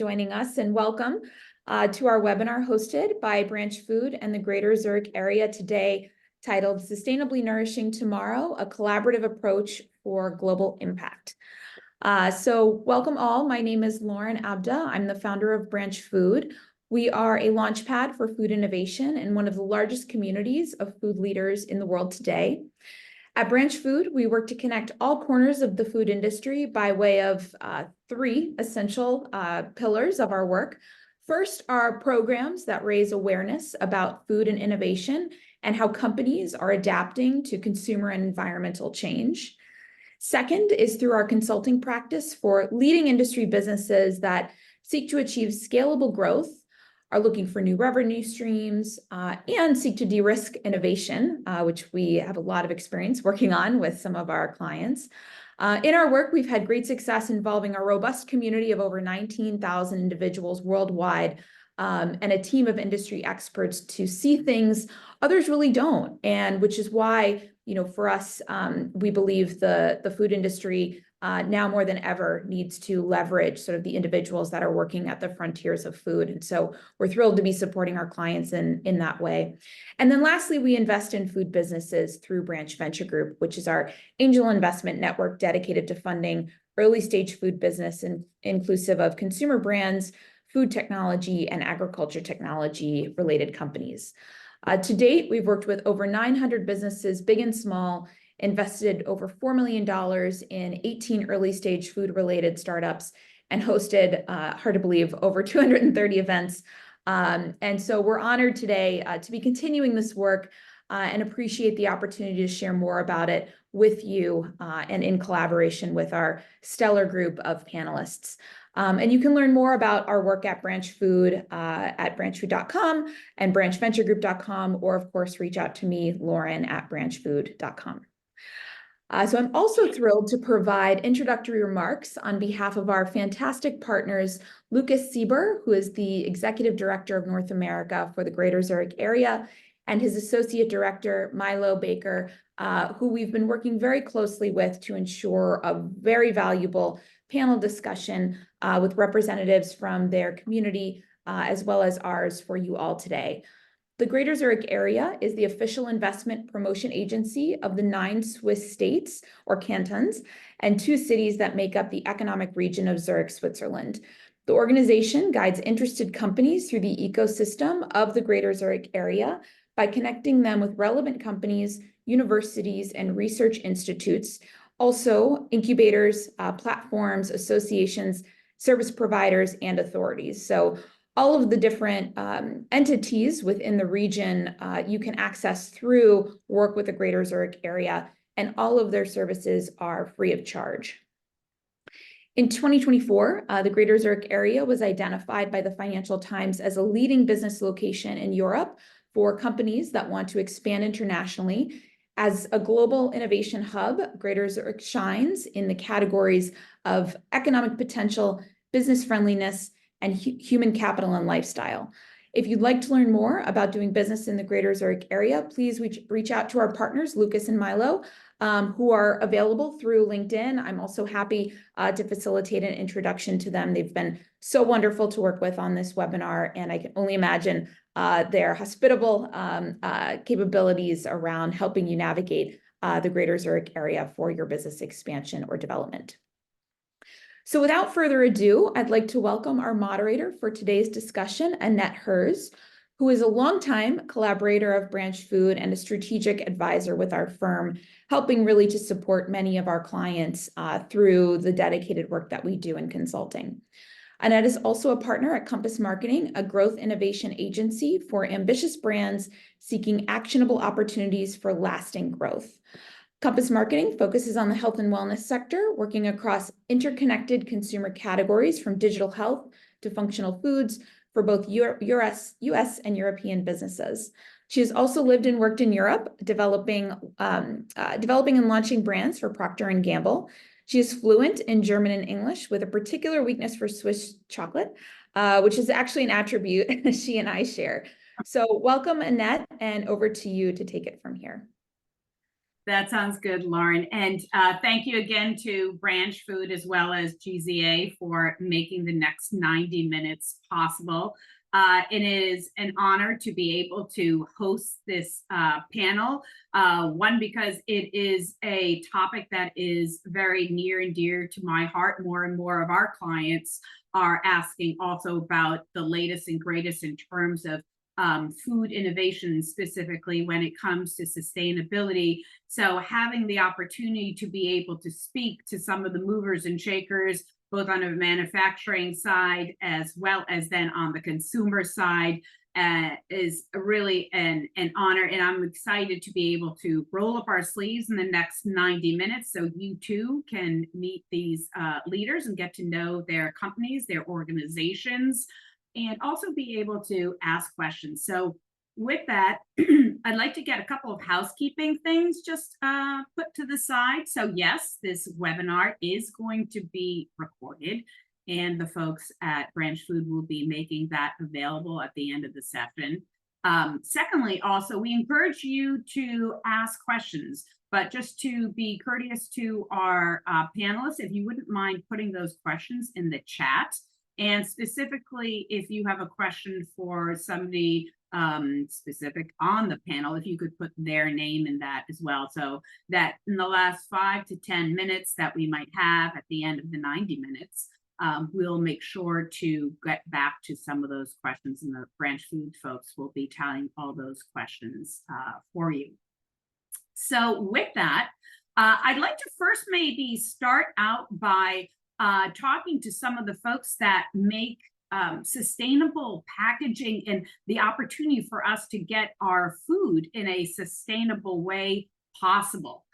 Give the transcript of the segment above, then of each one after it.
joining us, and welcome to our webinar hosted by Branch Food and the Greater Zurich area today, titled Sustainably Nourishing Tomorrow, a Collaborative Approach for Global Impact. So welcome all. My name is Lauren Abda. I'm the founder of Branch Food. We are a launchpad for food innovation and one of the largest communities of food leaders in the world today. At Branch Food, we work to connect all corners of the food industry by way of three essential pillars of our work. First are programs that raise awareness about food and innovation and how companies are adapting to consumer and environmental change. Second is through our consulting practice for leading industry businesses that seek to achieve scalable growth, are looking for new revenue streams, and seek to de-risk innovation, which we have a lot of experience working on with some of our clients. In our work, we've had great success involving a robust community of over 19,000 individuals worldwide, and a team of industry experts to see things others really don't, and which is why, for us, we believe the food industry now more than ever needs to leverage sort of the individuals that are working at the frontiers of food. And so we're thrilled to be supporting our clients in that way. And then lastly, we invest in food businesses through Branch Venture Group, which is our angel investment network dedicated to funding early stage food business inclusive of consumer brands, food technology, and agriculture technology related companies. To date, we've worked with over 900 businesses, big and small, invested over $4 million in 18 early stage food related startups, and hosted, hard to believe, over 230 events. And so we're honored today to be continuing this work and appreciate the opportunity to share more about it with you and in collaboration with our stellar group of panelists. And you can learn more about our work at Branch Food at branchfood.com and branchventuregroup.com, or of course, reach out to me, Lauren, at branchfood.com. So I'm also thrilled to provide introductory remarks on behalf of our fantastic partners, Lucas Sieber, who is the Executive Director of North America for the Greater Zurich area, and his Associate Director, Milo Baker, who we've been working very closely with to ensure a very valuable panel discussion with representatives from their community, as well as ours for you all today. The Greater Zurich area is the official investment promotion agency of the 9 Swiss states or cantons and 2 cities that make up the economic region of Zurich, Switzerland. The organization guides interested companies through the ecosystem of the Greater Zurich area by connecting them with relevant companies, universities, and research institutes, also incubators, platforms, associations, service providers, and authorities. So all of the different entities within the region you can access through work with the Greater Zurich area, and all of their services are free of charge. In 2024, the Greater Zurich area was identified by the Financial Times as a leading business location in Europe for companies that want to expand internationally. As a global innovation hub, Greater Zurich shines in the categories of economic potential, business friendliness, and human capital and lifestyle. If you'd like to learn more about doing business in the Greater Zurich area, please reach out to our partners, Lucas and Milo, who are available through LinkedIn. I'm also happy to facilitate an introduction to them. They've been so wonderful to work with on this webinar, and I can only imagine their hospitable capabilities around helping you navigate the Greater Zurich area for your business expansion or development. So without further ado, I'd like to welcome our moderator for today's discussion, Annette Hers, who is a longtime collaborator of Branch Food and a strategic advisor with our firm, helping really to support many of our clients through the dedicated work that we do in consulting. Annette is also a partner at Compass Marketing, a growth innovation agency for ambitious brands seeking actionable opportunities for lasting growth. Compass Marketing focuses on the health and wellness sector, working across interconnected consumer categories from digital health to functional foods for both US and European businesses. She has also lived and worked in Europe, developing and launching brands for Procter & Gamble. She is fluent in German and English with a particular weakness for Swiss chocolate, which is actually an attribute she and I share. So welcome, Annette, and over to you to take it from here. That sounds good, Lauren. And thank you again to Branch Food as well as GZA for making the next 90 minutes possible. It is an honor to be able to host this panel. One, because it is a topic that is very near and dear to my heart. More and more of our clients are asking also about the latest and greatest in terms of food innovation, specifically when it comes to sustainability. So having the opportunity to be able to speak to some of the movers and shakers, both on a manufacturing side as well as then on the consumer side, is really an honor. And I'm excited to be able to roll up our sleeves in the next 90 minutes so you too can meet these leaders and get to know their companies, their organizations, and also be able to ask questions. So with that, I'd like to get a couple of housekeeping things just put to the side. So yes, this webinar is going to be recorded, and the folks at Branch Food will be making that available at the end of the session. Secondly, also, we encourage you to ask questions, but just to be courteous to our panelists, if you wouldn't mind putting those questions in the chat. And specifically, if you have a question for somebody specific on the panel, if you could put their name in that as well, so that in the last 5 to 10 minutes that we might have at the end of the 90 minutes, we'll make sure to get back to some of those questions, and the Branch Food folks will be tallying all those questions for you. So with that, I'd like to first maybe start out by talking to some of the folks that make sustainable packaging and the opportunity for us to get our food in a sustainable way possible.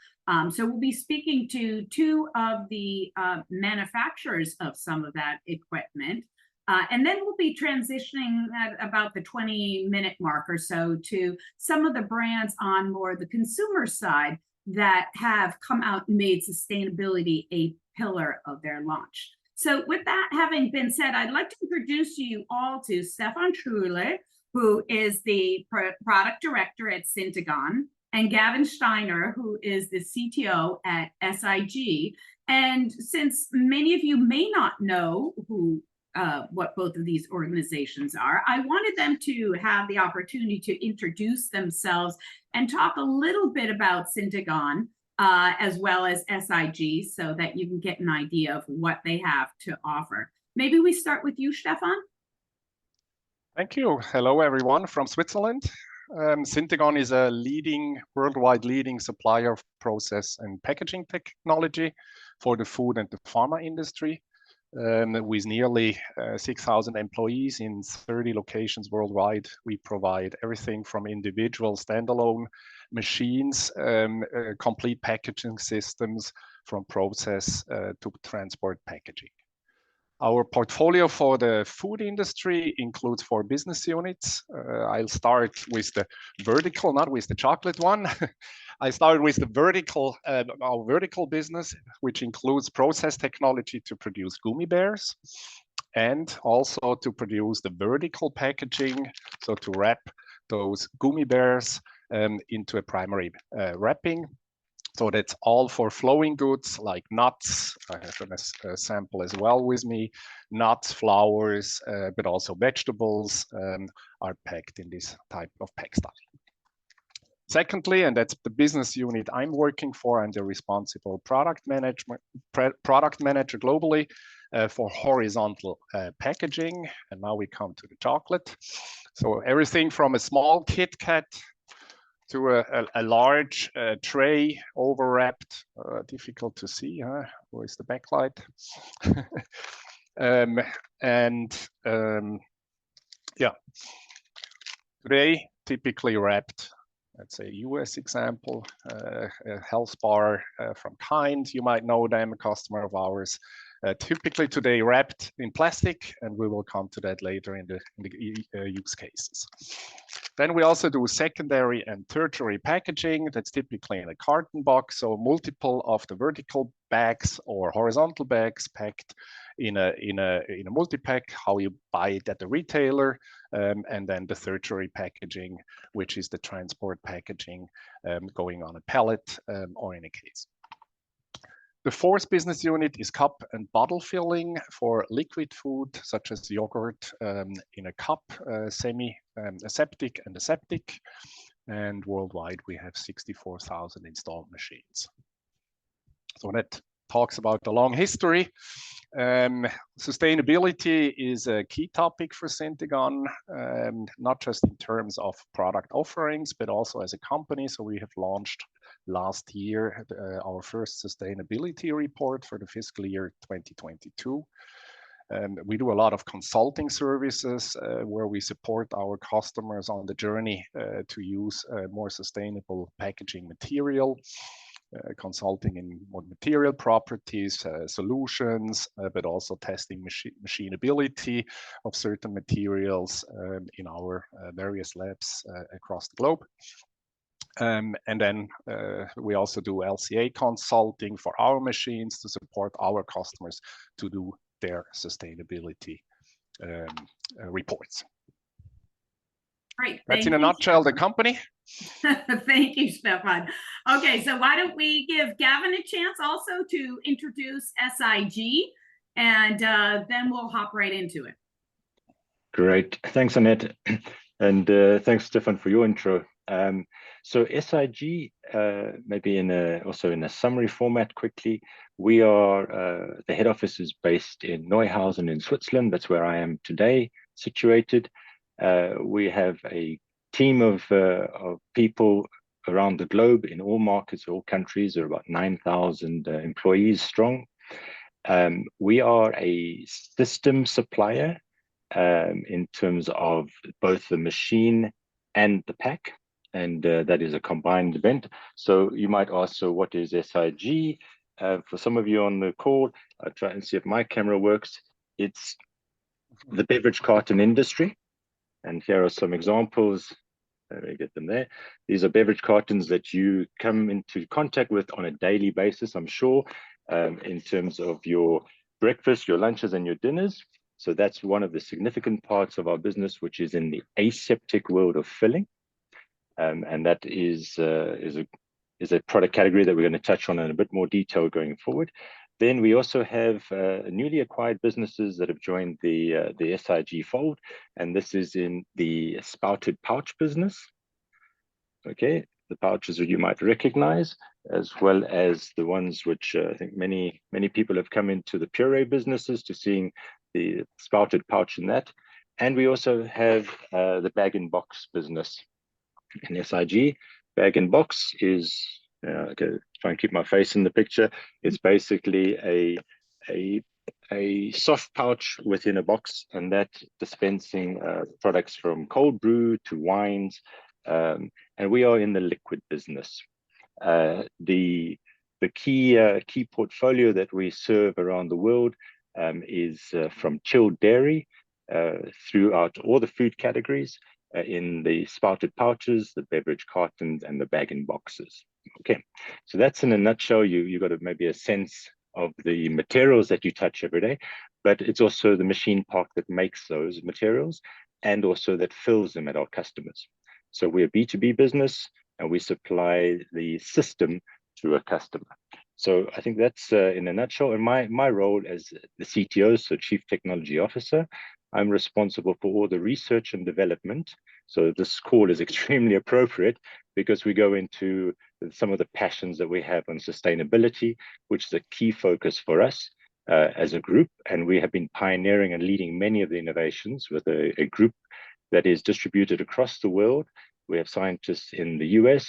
So we'll be speaking to two of the manufacturers of some of that equipment. And then we'll be transitioning at about the 20-minute mark or so to some of the brands on more the consumer side that have come out and made sustainability a pillar of their launch. So with that having been said, I'd like to introduce you all to Stefan Truhle, who is the product director at Syntegon, and Gavin Steiner, who is the CTO at SIG. And since many of you may not know what both of these organizations are, I wanted them to have the opportunity to introduce themselves and talk a little bit about Syntegon as well as SIG, so that you can get an idea of what they have to offer. Maybe we start with you, Stefan. Thank you. Hello, everyone from Switzerland. Syntegon is a worldwide leading supplier of process and packaging technology for the food and the pharma industry. With nearly 6,000 employees in 30 locations worldwide, we provide everything from individual standalone machines, complete packaging systems, from process to transport packaging. Our portfolio for the food industry includes 4 business units. I'll start with the vertical, not with the chocolate one. I started with the vertical, our vertical business, which includes process technology to produce gummy bears, and also to produce the vertical packaging, so to wrap those gummy bears into a primary wrapping. So that's all for flowing goods like nuts. I have a sample as well with me. Nuts, flowers, but also vegetables are packed in this type of pack style. Secondly, and that's the business unit I'm working for, I'm the responsible product manager globally for horizontal packaging. And now we come to the chocolate. So everything from a small Kit Kat to a large tray overwrapped, difficult to see, huh? Where's the backlight? Yeah, today typically wrapped, let's say US example, a health bar from Kind, you might know them, a customer of ours. Typically today wrapped in plastic, and we will come to that later in the use cases. Then we also do secondary and tertiary packaging. That's typically in a carton box, so multiple of the vertical bags or horizontal bags packed in a multi-pack, how you buy it at the retailer, and then the tertiary packaging, which is the transport packaging going on a pallet or in a case. The fourth business unit is cup and bottle filling for liquid food, such as yogurt in a cup, semi-aseptic and aseptic. And worldwide, we have 64,000 installed machines. So that talks about the long history. Sustainability is a key topic for Syntegon, not just in terms of product offerings, but also as a company. So we have launched last year our first sustainability report for the fiscal year 2022. We do a lot of consulting services where we support our customers on the journey to use more sustainable packaging material. Consulting in more material properties, solutions, but also testing machinability of certain materials in our various labs across the globe. And then we also do LCA consulting for our machines to support our customers to do their sustainability reports. Great. That's in a nutshell the company. Thank you, Stefan. Okay, so why don't we give Gavin a chance also to introduce SIG, and then we'll hop right into it. Great. Thanks, Annette. And thanks, Stefan, for your intro. So SIG, maybe also in a summary format quickly, we are, the head office is based in Neuhausen in Switzerland. That's where I am today, situated. We have a team of people around the globe in all markets, all countries. There are about 9,000 employees strong. We are a system supplier in terms of both the machine and the pack, and that is a combined event. So you might ask, so what is SIG? For some of you on the call, I'll try and see if my camera works. It's the beverage carton industry. And here are some examples. Let me get them there. These are beverage cartons that you come into contact with on a daily basis, I'm sure, in terms of your breakfast, your lunches, and your dinners. So that's one of the significant parts of our business, which is in the aseptic world of filling. And that is a product category that we're going to touch on in a bit more detail going forward. Then we also have newly acquired businesses that have joined the SIG fold, and this is in the spouted pouch business. Okay, the pouches that you might recognize, as well as the ones which I think many people have come into the puree businesses to seeing the spouted pouch in that. And we also have the bag-in-box business in SIG. Bag-in-box is okay, try and keep my face in the picture. It's basically a soft pouch within a box, and that dispensing products from cold brew to wines, and we are in the liquid business. The key portfolio that we serve around the world is from chilled dairy throughout all the food categories, in the spouted pouches, the beverage cartons, and the bag-in-boxes. Okay, so that's in a nutshell. You got maybe a sense of the materials that you touch every day, but it's also the machine park that makes those materials and also that fills them at our customers. So we're a B2B business, and we supply the system to a customer. So I think that's in a nutshell. And my role as the CTO, so Chief Technology Officer, I'm responsible for all the research and development. So this call is extremely appropriate because we go into some of the passions that we have on sustainability, which is a key focus for us as a group. And we have been pioneering and leading many of the innovations with a group that is distributed across the world. We have scientists in the US,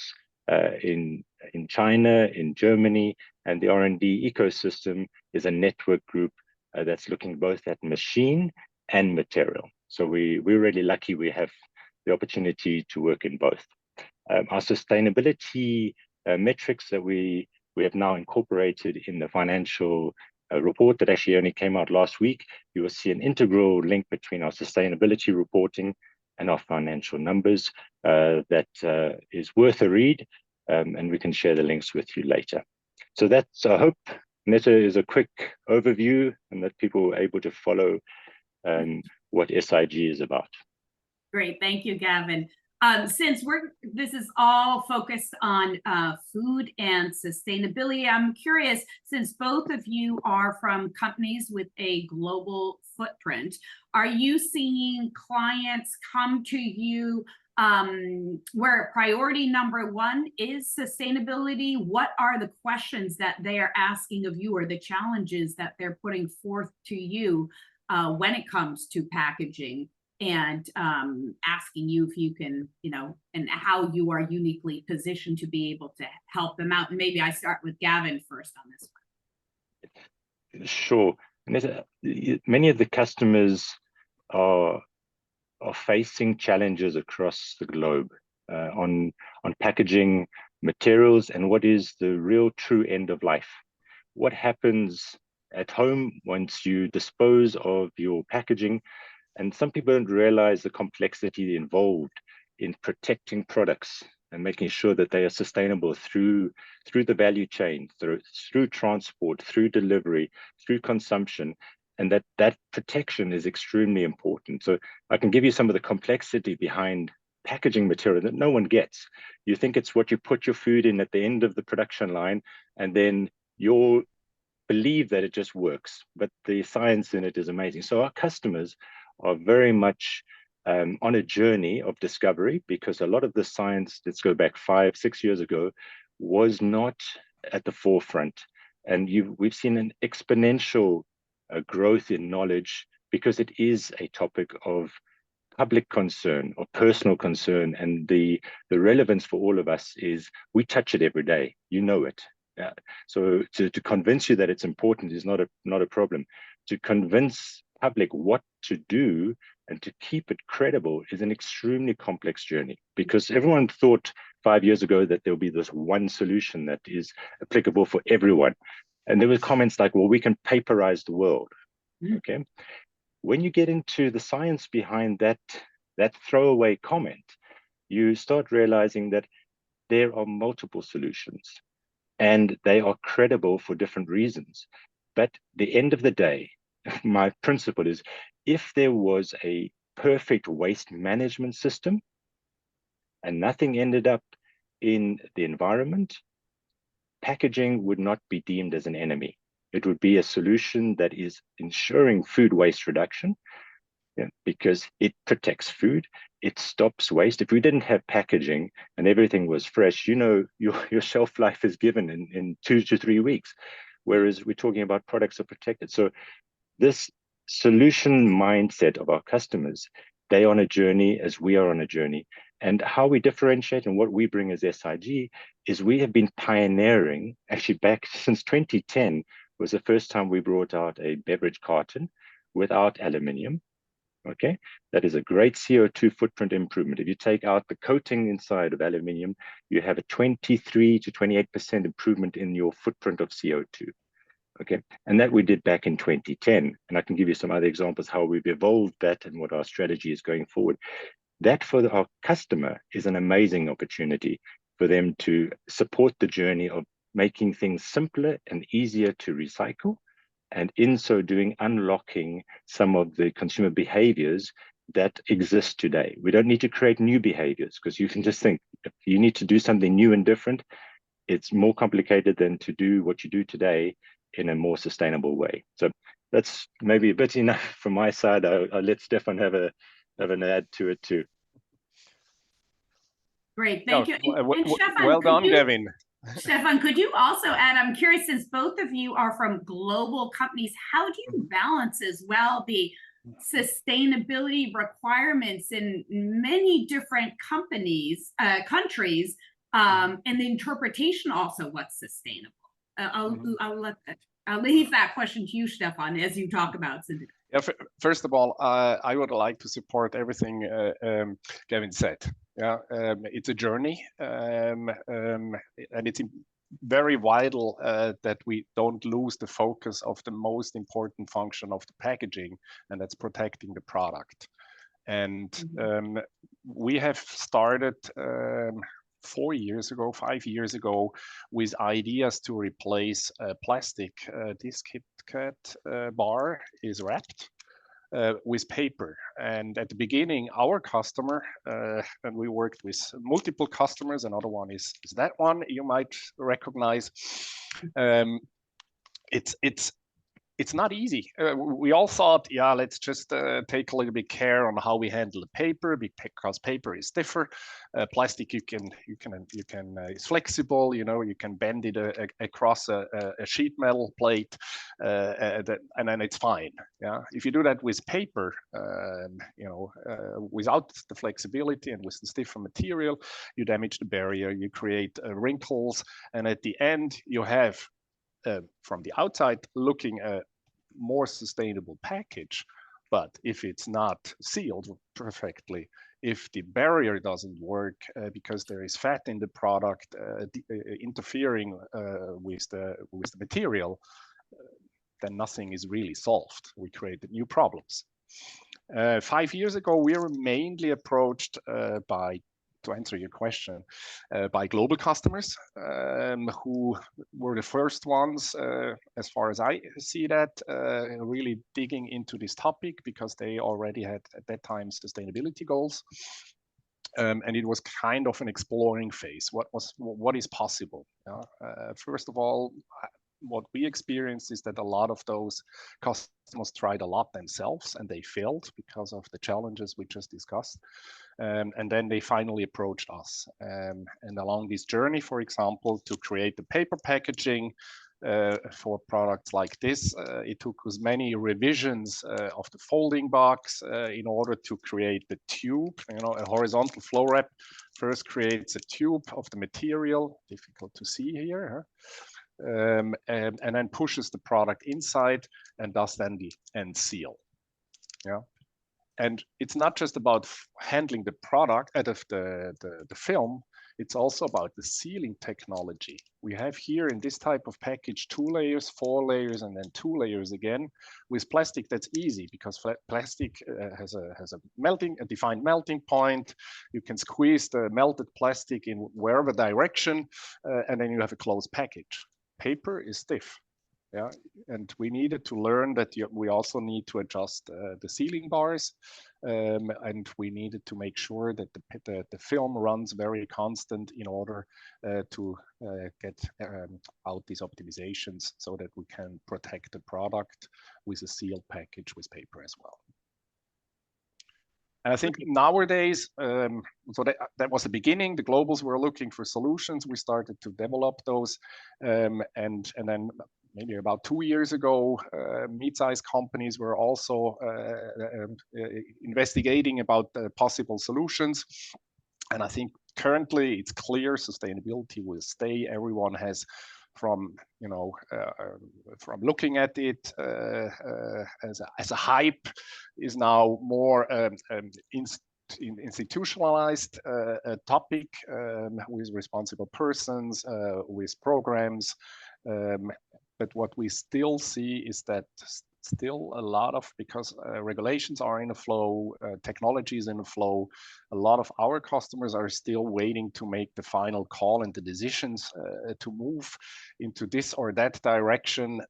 in China, in Germany, and the R&D ecosystem is a network group that's looking both at machine and material. So we're really lucky we have the opportunity to work in both. Our sustainability metrics that we have now incorporated in the financial report that actually only came out last week. You will see an integral link between our sustainability reporting and our financial numbers that is worth a read, and we can share the links with you later. So that's, I hope, Netta is a quick overview and that people are able to follow what SIG is about. Great, thank you, Gavin. Since this is all focused on food and sustainability, I'm curious, since both of you are from companies with a global footprint, are you seeing clients come to you where priority number one is sustainability? What are the questions that they are asking of you, or the challenges that they're putting forth to you when it comes to packaging? And asking you if you can, and how you are uniquely positioned to be able to help them out. And maybe I start with Gavin first on this one. Sure. Many of the customers are facing challenges across the globe on packaging materials and what is the real true end of life. What happens at home once you dispose of your packaging? And some people don't realize the complexity involved in protecting products and making sure that they are sustainable through the value chain, through transport, through delivery, through consumption, and that protection is extremely important. So I can give you some of the complexity behind packaging material that no one gets. You think it's what you put your food in at the end of the production line, and then you'll believe that it just works, but the science in it is amazing. So our customers are very much on a journey of discovery, because a lot of the science, let's go back 5-6 years ago, was not at the forefront. And we've seen an exponential growth in knowledge, because it is a topic of public concern or personal concern. And the relevance for all of us is we touch it every day, it. So to convince you that it's important is not a problem. To convince public what to do and to keep it credible is an extremely complex journey, because everyone thought 5 years ago that there will be this one solution that is applicable for everyone. And there were comments like, well, we can paperize the world. Okay. When you get into the science behind that throwaway comment, you start realizing that there are multiple solutions and they are credible for different reasons. But at the end of the day, my principle is, if there was a perfect waste management system and nothing ended up in the environment, packaging would not be deemed as an enemy. It would be a solution that is ensuring food waste reduction, because it protects food, it stops waste. If we didn't have packaging and everything was fresh, your shelf life is given in 2 to 3 weeks, whereas we're talking about products are protected. So this solution mindset of our customers, they are on a journey as we are on a journey. And how we differentiate and what we bring as SIG is we have been pioneering, actually back since 2010 was the first time we brought out a beverage carton without aluminium. Okay, that is a great CO2 footprint improvement. If you take out the coating inside of aluminium, you have a 23 to 28% improvement in your footprint of CO2. Okay, and that we did back in 2010. And I can give you some other examples how we've evolved that and what our strategy is going forward. That for our customer is an amazing opportunity for them to support the journey of making things simpler and easier to recycle, and in so doing, unlocking some of the consumer behaviors that exist today. We don't need to create new behaviors, because you can just think, if you need to do something new and different, it's more complicated than to do what you do today in a more sustainable way. So that's maybe a bit enough from my side. I'll let Stefan have an add to it too. Great, thank you. And Stefan, well done, Gavin. Stefan, could you also add, I'm curious, since both of you are from global companies, how do you balance as well the sustainability requirements in many different countries, and the interpretation also what's sustainable? I'll leave that question to you, Stefan, as you talk about. Yeah, first of all, I would like to support everything Gavin said. Yeah, it's a journey, and it's very vital that we don't lose the focus of the most important function of the packaging, and that's protecting the product. And we have started 5 years ago, with ideas to replace plastic. This KitKat bar is wrapped with paper. And at the beginning, our customer, and we worked with multiple customers, another one is that one you might recognize. It's not easy. We all thought, yeah, let's just take a little bit care on how we handle the paper, because paper is stiffer. Plastic, you can it's flexible. You can bend it across a sheet metal plate, and then it's fine. Yeah, if you do that with paper, without the flexibility and with the stiffer material, you damage the barrier. You create wrinkles, and at the end, you have from the outside looking a more sustainable package. But if it's not sealed perfectly, if the barrier doesn't work because there is fat in the product interfering with the material, then nothing is really solved. We created new problems. 5 years ago, we were mainly approached to answer your question, by global customers who were the first ones, as far as I see that, really digging into this topic, because they already had at that time sustainability goals. And it was kind of an exploring phase. What is possible? First of all, what we experienced is that a lot of those customers tried a lot themselves, and they failed because of the challenges we just discussed. And then they finally approached us. And along this journey, for example, to create the paper packaging for products like this, it took us many revisions of the folding box in order to create the tube. A horizontal flow wrap first creates a tube of the material, difficult to see here, huh? And then pushes the product inside and does then the end seal. Yeah. And it's not just about handling the product out of the film, it's also about the sealing technology. We have here in this type of package 2 layers, 4 layers, and then 2 layers again. With plastic, that's easy because plastic has a defined melting point. You can squeeze the melted plastic in wherever direction, and then you have a closed package. Paper is stiff. Yeah, and we needed to learn that we also need to adjust the sealing bars, and we needed to make sure that the film runs very constant in order to get out these optimizations so that we can protect the product with a sealed package with paper as well. And I think nowadays, so that was the beginning. The globals were looking for solutions. We started to develop those, and then maybe about 2 years ago, mid-sized companies were also investigating about possible solutions. And I think currently it's clear sustainability will stay. Everyone has, from looking at it as a hype, is now more institutionalized topic with responsible persons, with programs. But what we still see is that still a lot of, because regulations are in a flow, technology is in a flow, a lot of our customers are still waiting to make the final call and the decisions to move into this or that direction,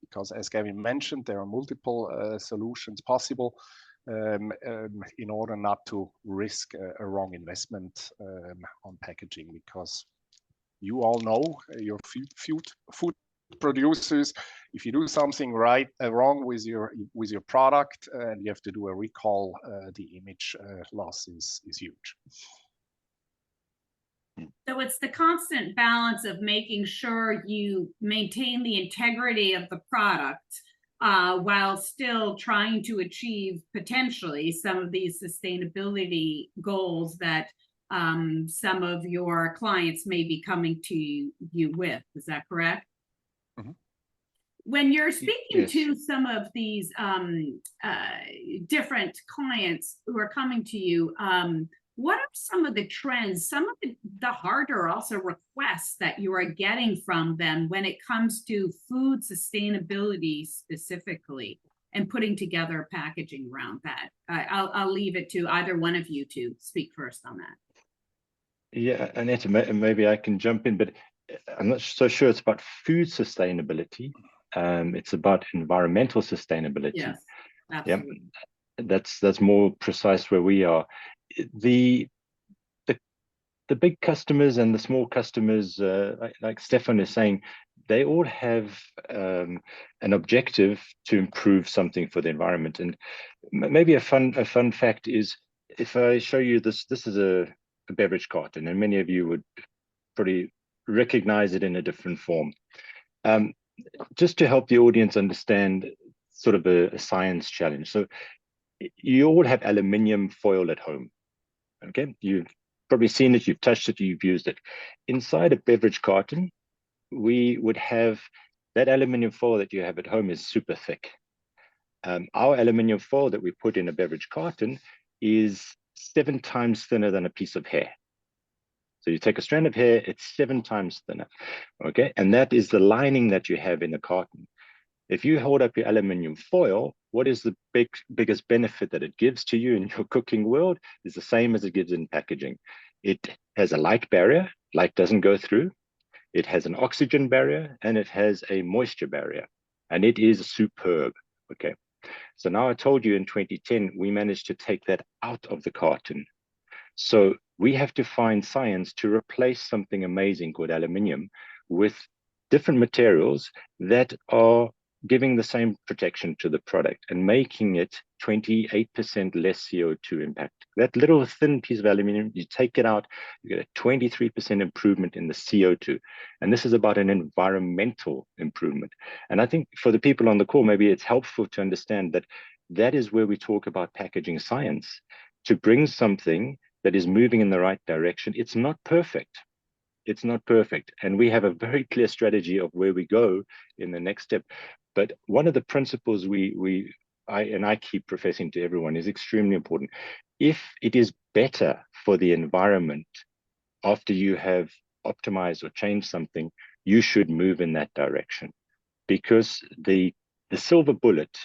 because as Gavin mentioned, there are multiple solutions possible in order not to risk a wrong investment on packaging, because you all know your food producers, if you do something wrong with your product and you have to do a recall, the image loss is huge. So it's the constant balance of making sure you maintain the integrity of the product while still trying to achieve potentially some of these sustainability goals that some of your clients may be coming to you with. Is that correct? Mm-hmm. When you're speaking Yes. to some of these different clients who are coming to you, what are some of the trends, some of the harder also requests that you are getting from them when it comes to food sustainability specifically, and putting together packaging around that? I'll leave it to either one of you to speak first on that. Yeah, Annette, maybe I can jump in, but I'm not so sure it's about food sustainability. It's about environmental sustainability. Yes, Yeah, absolutely. that's more precise where we are. The the the big customers and the small customers, like Stefan is saying, they all have an objective to improve something for the environment. And maybe a fun fact is, if I show you this, this is a beverage carton, and many of you would probably recognize it in a different form. Um, just to help the audience understand sort of a science challenge. So you all have aluminium foil at home. Okay, you've probably seen it, you've touched it, you've used it. Inside a beverage carton, we would have that aluminium foil that you have at home is super thick. Our aluminium foil that we put in a beverage carton is 7 times thinner than a piece of hair. So you take a strand of hair, it's 7 times thinner. Okay, and that is the lining that you have in the carton. If you hold up your aluminium foil, what is the biggest benefit that it gives to you in your cooking world is the same as it gives in packaging. It has a light barrier, light doesn't go through. It has an oxygen barrier and it has a moisture barrier, and it is superb. Okay, so now I told you in 2010, we managed to take that out of the carton. So we have to find science to replace something amazing called aluminium with different materials that are giving the same protection to the product and making it 28% less CO2 impact. That little thin piece of aluminium, you take it out, you get a 23% improvement in the CO2. And this is about an environmental improvement. And I think for the people on the call, maybe it's helpful to understand that that is where we talk about packaging science, to bring something that is moving in the right direction. It's not perfect. It's not perfect. And we have a very clear strategy of where we go in the next step. But one of the principles I keep professing to everyone is extremely important. If it is better for the environment after you have optimized or changed something, you should move in that direction, because the silver bullet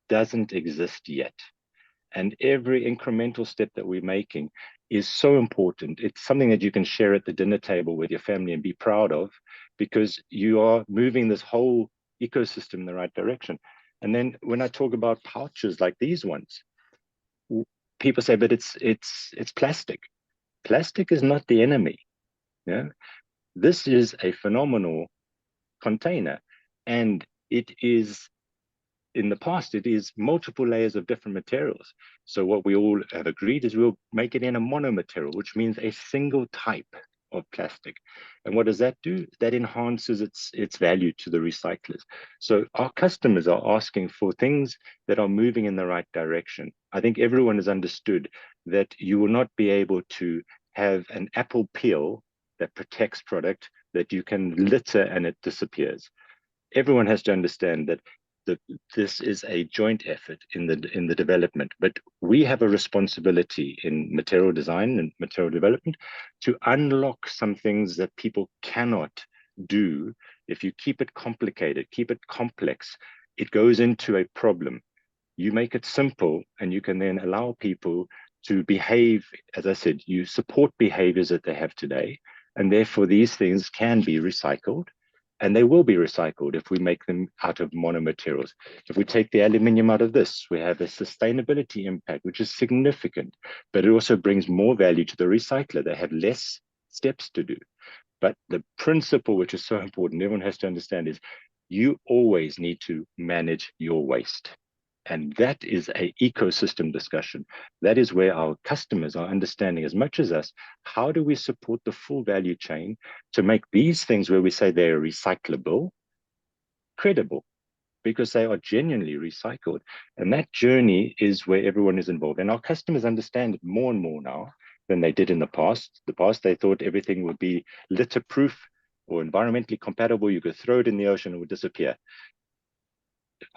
doesn't exist yet. And every incremental step that we're making is so important. It's something that you can share at the dinner table with your family and be proud of, because you are moving this whole ecosystem in the right direction. And then when I talk about pouches like these ones, people say, but it's plastic. Plastic is not the enemy. Yeah, this is a phenomenal container, and it is, in the past, it is multiple layers of different materials. So what we all have agreed is we'll make it in a monomaterial, which means a single type of plastic. And what does that do? That enhances its value to the recyclers. So our customers are asking for things that are moving in the right direction. I think everyone has understood that you will not be able to have an apple peel that protects product that you can litter and it disappears. Everyone has to understand that this is a joint effort in the development, but we have a responsibility in material design and material development to unlock some things that people cannot do. If you keep it complicated, keep it complex, it goes into a problem. You make it simple, and you can then allow people to behave. As I said, you support behaviors that they have today, and therefore these things can be recycled, and they will be recycled if we make them out of monomaterials. If we take the aluminium out of this, we have a sustainability impact, which is significant, but it also brings more value to the recycler. They have less steps to do. But the principle, which is so important, everyone has to understand, is you always need to manage your waste. And that is an ecosystem discussion. That is where our customers are understanding, as much as us, how do we support the full value chain to make these things where we say they're recyclable, credible, because they are genuinely recycled. And that journey is where everyone is involved. And our customers understand it more and more now than they did in the past. The past, they thought everything would be litter proof or environmentally compatible. You could throw it in the ocean, it would disappear.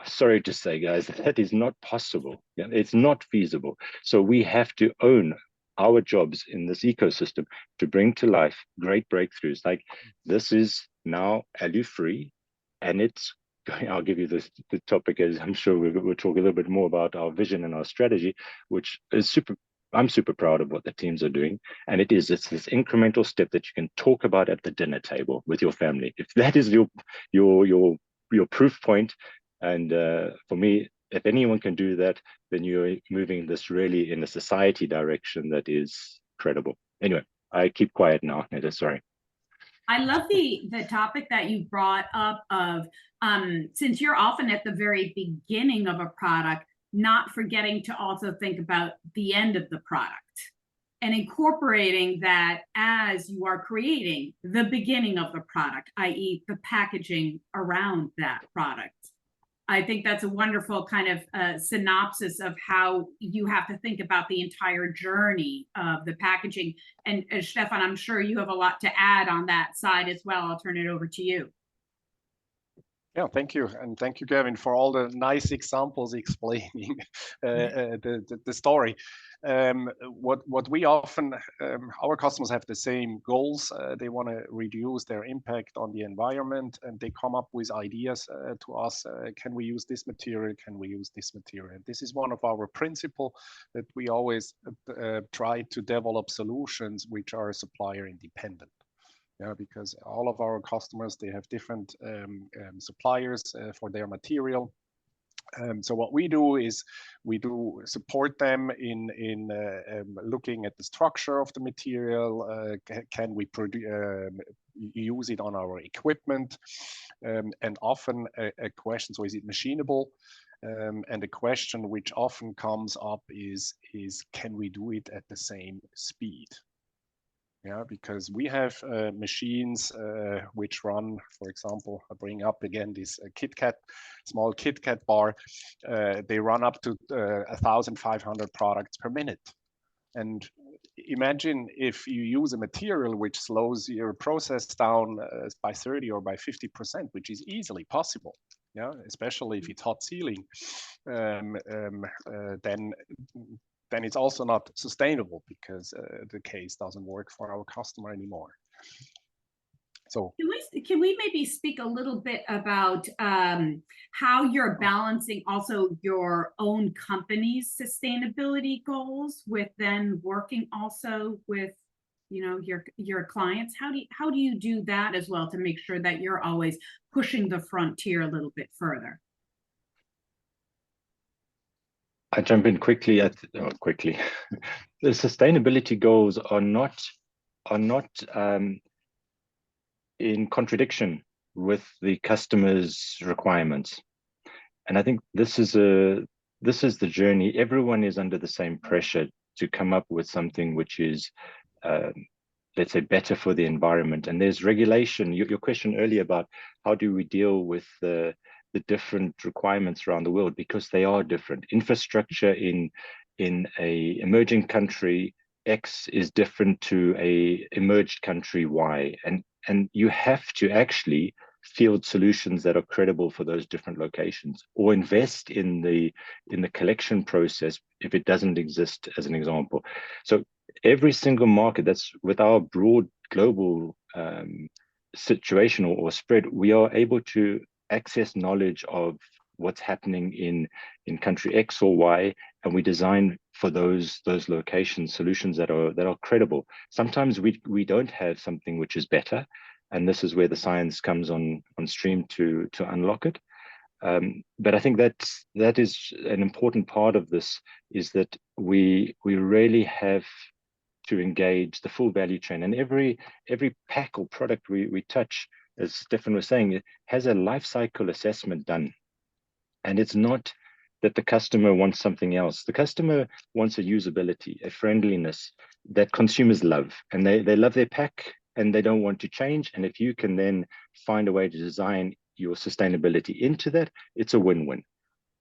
Sorry to say, guys, that is not possible. Yeah, it's not feasible. So we have to own our jobs in this ecosystem to bring to life great breakthroughs. Like this is now alu-free, and it's going, I'll give you the topic, as I'm sure we'll talk a little bit more about our vision and our strategy, which is super I'm super proud of what the teams are doing. And it's this incremental step that you can talk about at the dinner table with your family. If that is your proof point, and for me, if anyone can do that, then you're moving this really in a society direction that is credible. Anyway, I keep quiet now, Neda, sorry. I love the topic that you brought up of since you're often at the very beginning of a product, not forgetting to also think about the end of the product and incorporating that as you are creating the beginning of the product, i.e. the packaging around that product. I think that's a wonderful kind of synopsis of how you have to think about the entire journey of the packaging. And Stefan, I'm sure you have a lot to add on that side as well. I'll turn it over to you. Yeah, thank you. And thank you, Gavin, for all the nice examples explaining the story. What we often, our customers have the same goals. They want to reduce their impact on the environment, and they come up with ideas to us. Can we use this material? Can we use this material? This is one of our principles that we always try to develop solutions which are supplier independent. Yeah, because all of our customers, they have different suppliers for their material. So what we do is we do support them in looking at the structure of the material. Can we use it on our equipment? And often a question, so is it machinable? And a question which often comes up is can we do it at the same speed? Yeah, because we have machines which run, for example, I bring up again this small KitKat bar. They run up to 1,500 products per minute. And imagine if you use a material which slows your process down by 30 or by 50%, which is easily possible. Yeah, especially if it's hot sealing, then it's also not sustainable because the case doesn't work for our customer anymore. So can we maybe speak a little bit about how you're balancing also your own company's sustainability goals with then working also with your clients? How do you do that as well to make sure that you're always pushing the frontier a little bit further? I jump in quickly the sustainability goals are not in contradiction with the customer's requirements. And I think this is the journey. Everyone is under the same pressure to come up with something which is let's say better for the environment. And there's regulation. Your question earlier about how do we deal with the different requirements around the world, because they are different. Infrastructure in a emerging country X is different to a emerged country Y, and you have to actually field solutions that are credible for those different locations, or invest in the collection process if it doesn't exist, as an example. So every single market, that's with our broad global situation or spread, we are able to access knowledge of what's happening in country X or Y, and we design for those locations solutions that are credible. Sometimes we don't have something which is better, and this is where the science comes on stream to unlock it. But I think that is an important part of this, is that we really have to engage the full value chain, and every pack or product we touch, as Stefan was saying, it has a life cycle assessment done. And it's not that the customer wants something else. The customer wants a usability, a friendliness that consumers love. And they love their pack and they don't want to change. And if you can then find a way to design your sustainability into that, it's a win-win.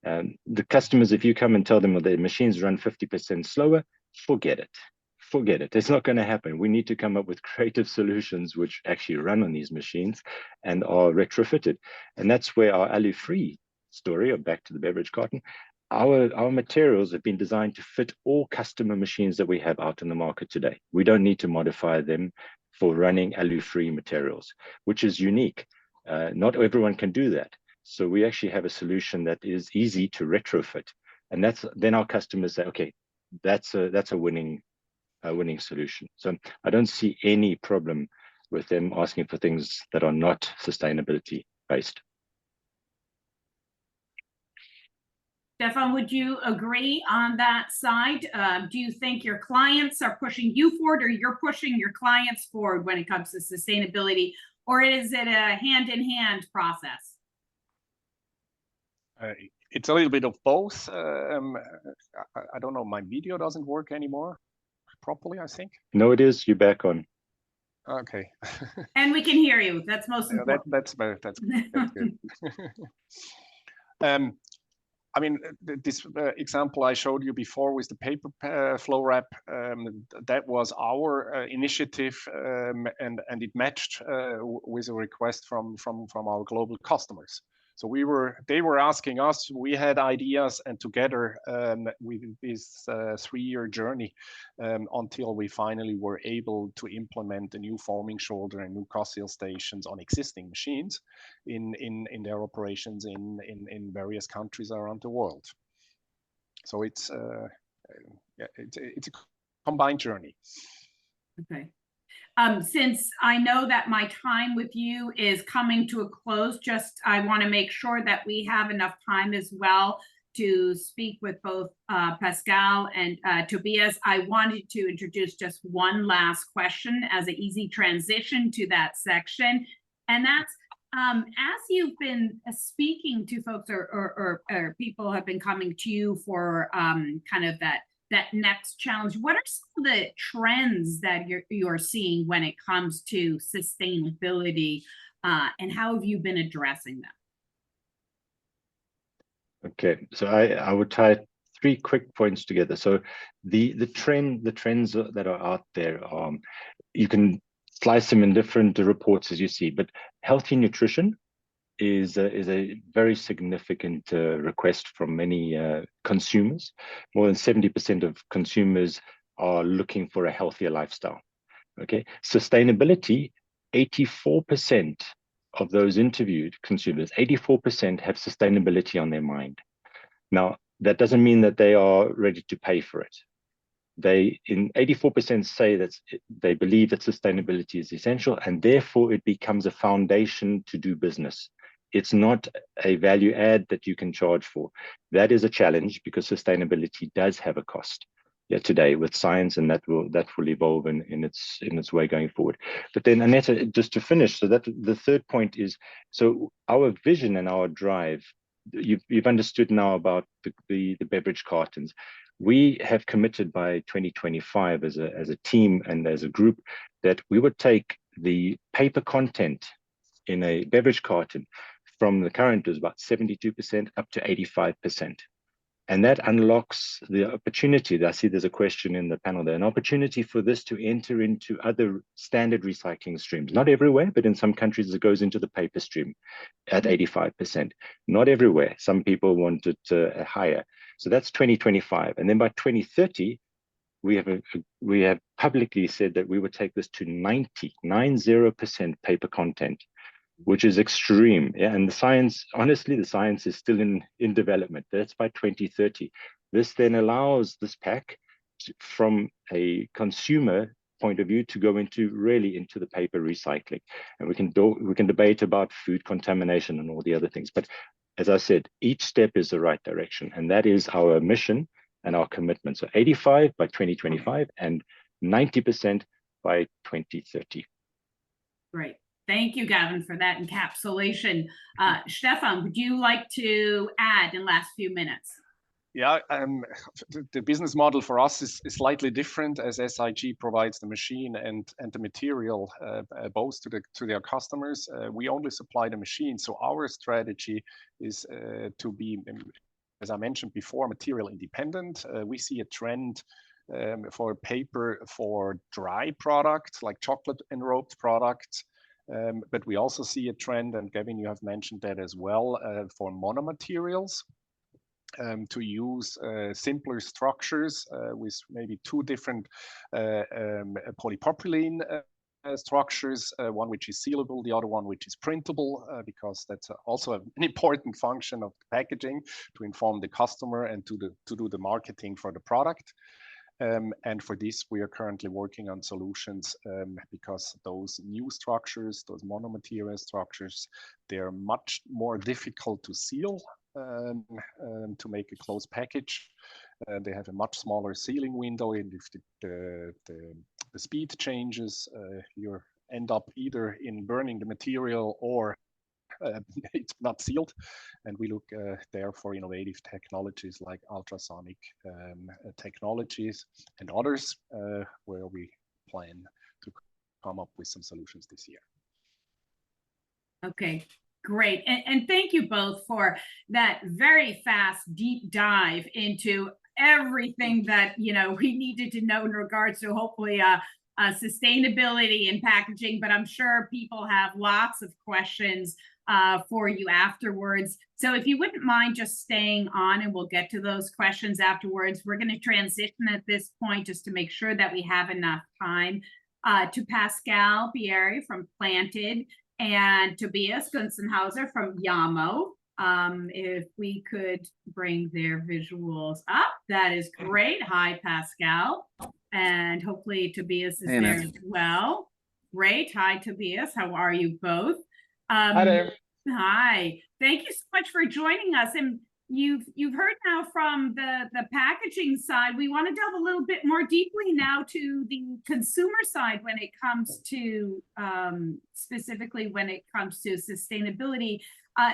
The customers, if you come and tell them that their machines run 50% slower, forget it. Forget it. It's not going to happen. We need to come up with creative solutions which actually run on these machines and are retrofitted. And that's where our alu-free story, or back to the beverage carton, our materials have been designed to fit all customer machines that we have out in the market today. We don't need to modify them for running alu-free materials, which is unique. Not everyone can do that. So we actually have a solution that is easy to retrofit. And that's then our customers say, okay, that's a winning solution. So I don't see any problem with them asking for things that are not sustainability based. Stefan, would you agree on that side? Do you think your clients are pushing you forward, or you're pushing your clients forward when it comes to sustainability, or is it a hand-in-hand process? It's a little bit of both. I don't know, my video doesn't work anymore properly, I think. No, it is. You're back on. Okay. And we can hear you. That's most important. That's good. I mean, this example I showed you before with the paper flow wrap, that was our initiative, and it matched with a request from our global customers. So they were asking us, we had ideas, and together with this 3-year journey until we finally were able to implement a new foaming shoulder and new cross seal stations on existing machines in their operations in various countries around the world. So it's a combined journey. Okay. Since I know that my time with you is coming to a close, I want to make sure that we have enough time as well to speak with both Pascal and Tobias. I wanted to introduce just one last question as an easy transition to that section. And that's, as you've been speaking to folks or people have been coming to you for kind of that next challenge, what are some of the trends that you're seeing when it comes to sustainability, and how have you been addressing them? Okay, so I would tie 3 quick points together. So the trends that are out there, you can slice them in different reports as you see, but healthy nutrition is a very significant request from many consumers. More than 70% of consumers are looking for a healthier lifestyle. Okay, sustainability, 84% of those interviewed consumers, 84% have sustainability on their mind. Now, that doesn't mean that they are ready to pay for it. 84% say that they believe that sustainability is essential, and therefore it becomes a foundation to do business. It's not a value add that you can charge for. That is a challenge because sustainability does have a cost today with science, and that will evolve in its way going forward. But then, Annette, just to finish, so that the third point is, so our vision and our drive, you've understood now about the beverage cartons. We have committed by 2025 as a team and as a group that we would take the paper content in a beverage carton from the current is about 72% up to 85%. And that unlocks the opportunity. I see there's a question in the panel there, an opportunity for this to enter into other standard recycling streams. Not everywhere, but in some countries it goes into the paper stream at 85%. Not everywhere. Some people want it higher. So that's 2025. And then by 2030, we have publicly said that we would take this to 90% paper content, which is extreme. Yeah, and the science, honestly, the science is still in development. That's by 2030. This then allows this pack from a consumer point of view to go into the paper recycling. And we can debate about food contamination and all the other things. But as I said, each step is the right direction. And that is our mission and our commitment. So 85 by 2025 and 90% by 2030. Great. Thank you, Gavin, for that encapsulation. Stefan, would you like to add in the last few minutes? Yeah, the business model for us is slightly different, as SIG provides the machine and the material both to their customers. We only supply the machine, so our strategy is to be, as I mentioned before, material independent. We see a trend for paper for dry products like chocolate enrobed products. But we also see a trend, and Gavin, you have mentioned that as well, for monomaterials, to use simpler structures with maybe 2 different polypropylene structures, one which is sealable, the other one which is printable, because that's also an important function of the packaging, to inform the customer and to do the marketing for the product. And for this, we are currently working on solutions, because those new structures, those monomaterial structures, they're much more difficult to seal, to make a closed package. They have a much smaller sealing window, and if the speed changes, you end up either in burning the material or it's not sealed. And we look there for innovative technologies like ultrasonic technologies and others, where we plan to come up with some solutions this year. Okay, great. And thank you both for that very fast, deep dive into everything that, you know, we needed to know in regards to hopefully sustainability in packaging, but I'm sure people have lots of questions for you afterwards. So if you wouldn't mind just staying on, and we'll get to those questions afterwards. We're going to transition at this point just to make sure that we have enough time to Pascal Bieri from Planted and Tobias Gunzenhauser from Yamo. If we could bring their visuals up, that is great. Hi, Pascal. And hopefully Tobias is there as well. Great. Hi, Tobias. How are you both? Hi there. Hi. Thank you so much for joining us. And you've heard now from the packaging side. We want to delve a little bit more deeply now to the consumer side when it comes to specifically when it comes to sustainability.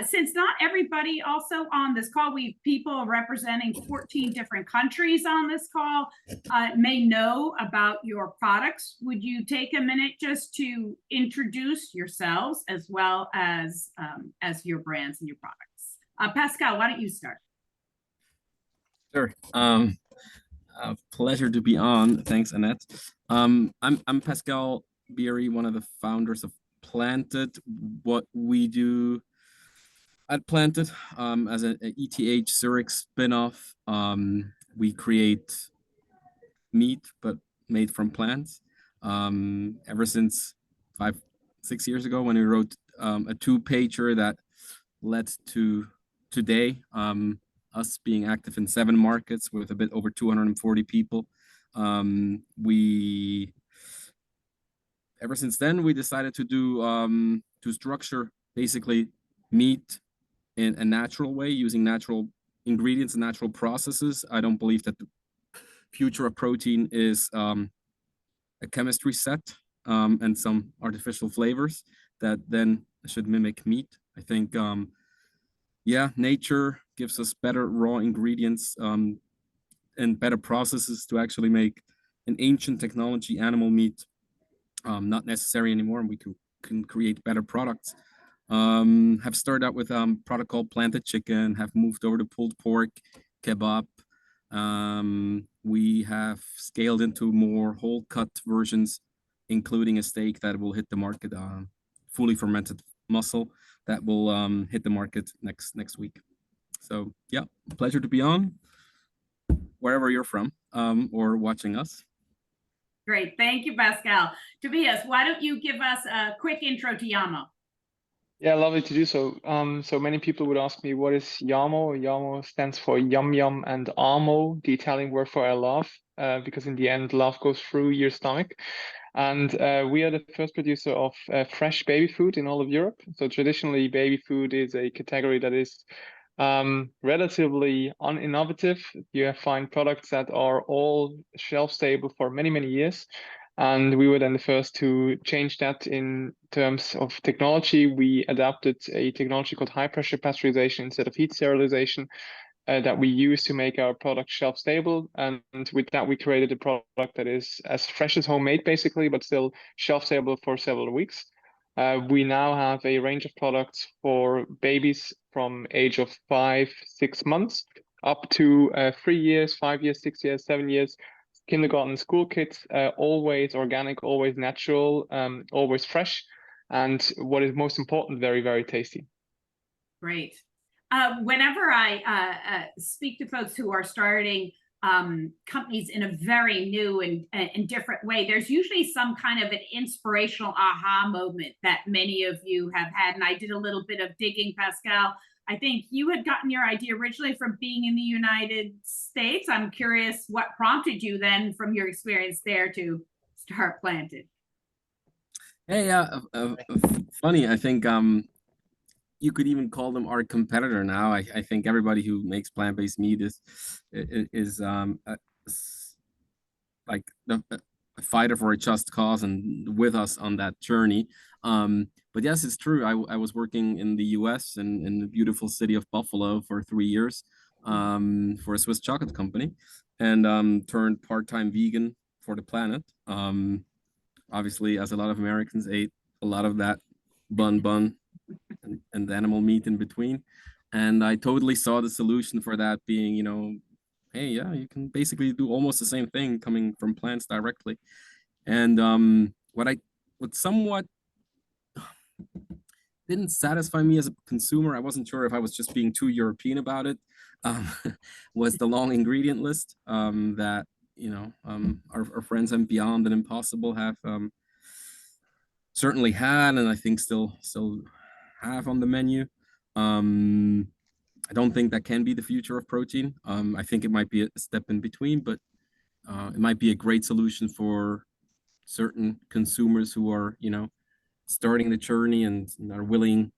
Since not everybody also on this call, we people representing 14 different countries on this call may know about your products. Would you take a minute just to introduce yourselves as well as your brands and your products? Pascal, why don't you start? Sure. Pleasure to be on. Thanks, Annette. I'm Pascal Bieri, one of the founders of Planted. What we do at Planted, as an ETH Zurich spinoff, we create meat but made from plants. Ever since 5-6 years ago, when we wrote a 2-pager that led to today, us being active in 7 markets with a bit over 240 people. Ever since then, we decided to do to structure basically meat in a natural way, using natural ingredients and natural processes. I don't believe that the future of protein is a chemistry set and some artificial flavors that then should mimic meat. I think, yeah, nature gives us better raw ingredients and better processes to actually make an ancient technology animal meat not necessary anymore, and we can create better products. Have started out with a product called Planted Chicken, have moved over to pulled pork, kebab. We have scaled into more whole cut versions, including a steak that will hit the market, fully fermented muscle that will hit the market next week. So yeah, pleasure to be on, wherever you're from or watching us. Great, thank you, Pascal. Tobias, why don't you give us a quick intro to Yamo? Yeah, lovely to do so. So many people would ask me, what is Yamo? Yamo stands for Yum Yum and Amo, the Italian word for I love, because in the end, love goes through your stomach. And we are the first producer of fresh baby food in all of Europe. So traditionally, baby food is a category that is relatively uninnovative. You find products that are all shelf stable for many, many years. And we were then the first to change that in terms of technology. We adapted a technology called high pressure pasteurization instead of heat sterilization that we use to make our product shelf stable. And with that, we created a product that is as fresh as homemade, basically, but still shelf stable for several weeks. We now have a range of products for babies from age of 5-6 months up to 3 years, 5 years, 6 years, 7 years. Kindergarten, school kids, always organic, always natural, always fresh, and what is most important, very, very tasty. Great. Whenever I speak to folks who are starting companies in a very new and different way, there's usually some kind of an inspirational aha moment that many of you have had. And I did a little bit of digging, Pascal. I think you had gotten your idea originally from being in the United States. I'm curious what prompted you then from your experience there to start Planted. Hey, funny. I think you could even call them our competitor now. I think everybody who makes plant-based meat is like a fighter for a just cause and with us on that journey. But yes, it's true. I was working in the US and in the beautiful city of Buffalo for 3 years for a Swiss chocolate company, and turned part-time vegan for the planet. Obviously, as a lot of Americans ate a lot of that bun and animal meat in between. And I totally saw the solution for that being, hey, yeah, you can basically do almost the same thing coming from plants directly. And what somewhat didn't satisfy me as a consumer, I wasn't sure if I was just being too European about it, was the long ingredient list that, our friends and Beyond and Impossible have certainly had, and I think still have on the menu. I don't think that can be the future of protein. I think it might be a step in between, but it might be a great solution for certain consumers who are, starting the journey and are willing,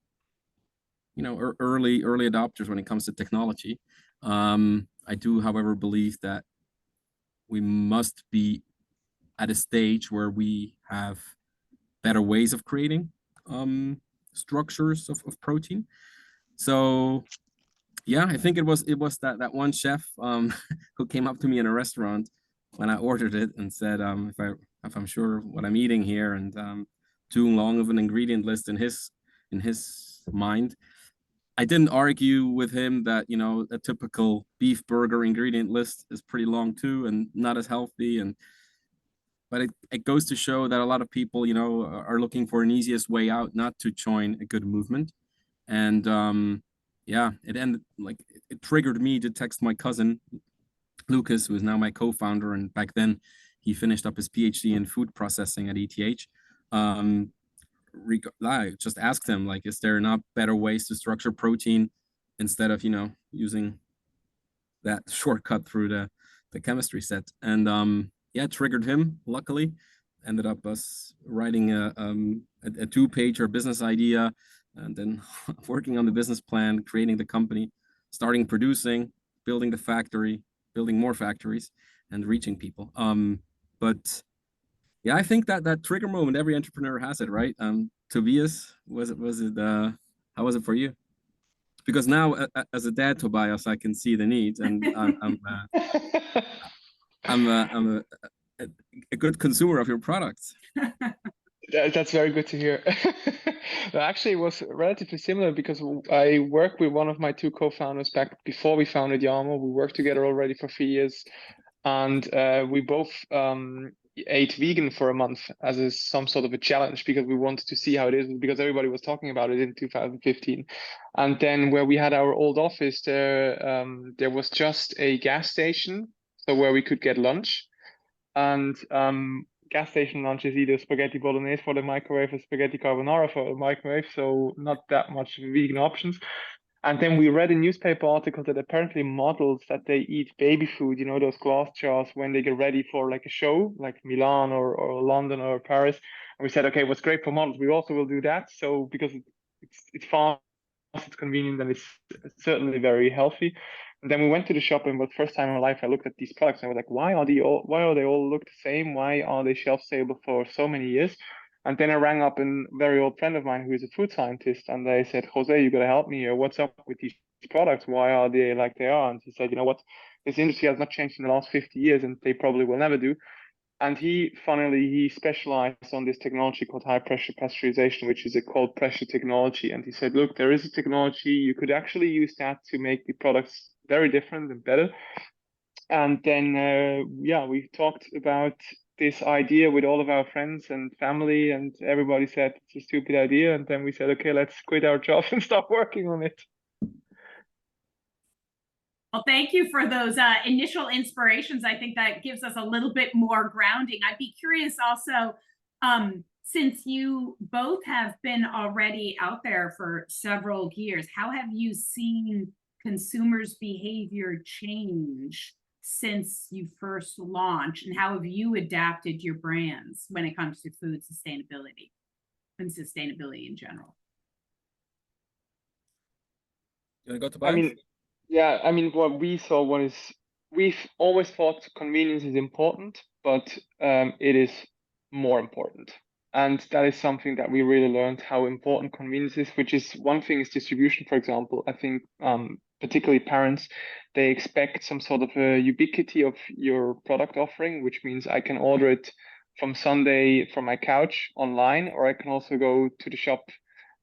early adopters when it comes to technology. I do, however, believe that we must be at a stage where we have better ways of creating structures of protein. So yeah, I think it was that one chef who came up to me in a restaurant when I ordered it and said if I'm sure what I'm eating here, and too long of an ingredient list in his mind. I didn't argue with him that a typical beef burger ingredient list is pretty long too and not as healthy, but it goes to show that a lot of people are looking for an easiest way out, not to join a good movement. And yeah, it triggered me to text my cousin Lucas, who is now my co-founder, and back then he finished up his PhD in food processing at ETH. I just asked him, like, is there not better ways to structure protein instead of using that shortcut through the chemistry set? And yeah, it triggered him. Luckily, ended up us writing a 2-page business idea, and then working on the business plan, creating the company, starting producing, building the factory, building more factories, and reaching people. But yeah, I think that trigger moment, every entrepreneur has it, right? Tobias, how was it for you? Because now, as a dad, Tobias, I can see the needs, and I'm a good consumer of your products. That's very good to hear. Actually, it was relatively similar because I worked with one of my 2 co-founders back before we founded Yamo. We worked together already for 3 years, and we both ate vegan for a month as some sort of a challenge because we wanted to see how it is, because everybody was talking about it in 2015. And then where we had our old office, there was just a gas station, so where we could get lunch. And gas station lunch is either spaghetti bolognese for the microwave or spaghetti carbonara for the microwave, so not that much vegan options. And then we read a newspaper article that apparently models that they eat baby food, those glass jars, when they get ready for like a show, like Milan or London or Paris. And we said, okay, what's great for models, we also will do that. So because it's fast, it's convenient, and it's certainly very healthy. And then we went to the shop, and for the first time in my life, I looked at these products and I was like, why are they all look the same? Why are they shelf stable for so many years? And then I rang up a very old friend of mine who is a food scientist, and they said, Jose, you got to help me here. What's up with these products? Why are they like they are? And he said, you know what? This industry has not changed in the last 50 years, and they probably will never do. And he specialized on this technology called high pressure pasteurization, which is a cold pressure technology. And he said, look, there is a technology, you could actually use that to make the products very different and better. And then, we talked about this idea with all of our friends and family, and everybody said it's a stupid idea. And then we said, okay, let's quit our jobs and start working on it. Well, thank you for those initial inspirations. I think that gives us a little bit more grounding. I'd be curious also, since you both have been already out there for several years, how have you seen consumers' behavior change since you first launched, and how have you adapted your brands when it comes to food sustainability and sustainability in general? You want to go to I mean, yeah, I mean, what we saw was we've always thought convenience is important, but it is more important. And that is something that we really learned how important convenience is, which is one thing is distribution, for example. I think particularly parents, they expect some sort of a ubiquity of your product offering, which means I can order it from Sunday from my couch online, or I can also go to the shop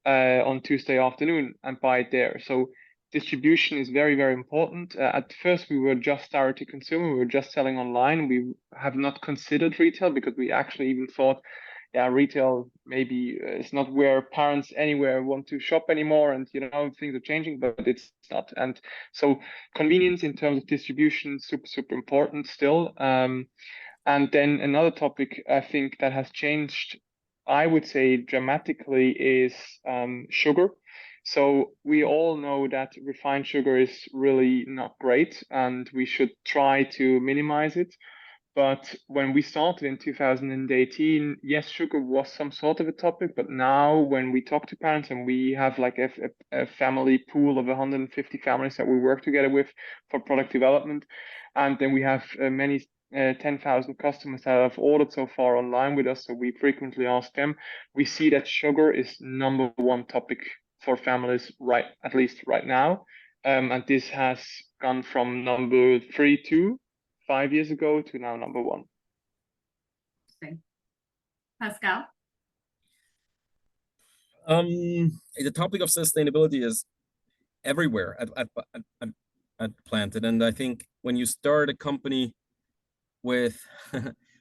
on Tuesday afternoon and buy it there. So distribution is very, very important. At first, we were just direct to consumer. We were just selling online. We have not considered retail because we actually even thought, yeah, retail maybe is not where parents anywhere want to shop anymore. And, you know, things are changing, but it's not. And so convenience in terms of distribution, super, super important still. And then another topic I think that has changed, I would say dramatically, is sugar. So we all know that refined sugar is really not great and we should try to minimize it. But when we started in 2018, yes, sugar was some sort of a topic. But now when we talk to parents and we have like a family pool of 150 families that we work together with for product development, and then we have many 10,000 customers that have ordered so far online with us, so we frequently ask them, we see that sugar is number one topic for families, right, at least right now. And this has gone from number 3 to 5 years ago to now number 1. Okay. Pascal? The topic of sustainability is everywhere at Planted, and I think when you start a company with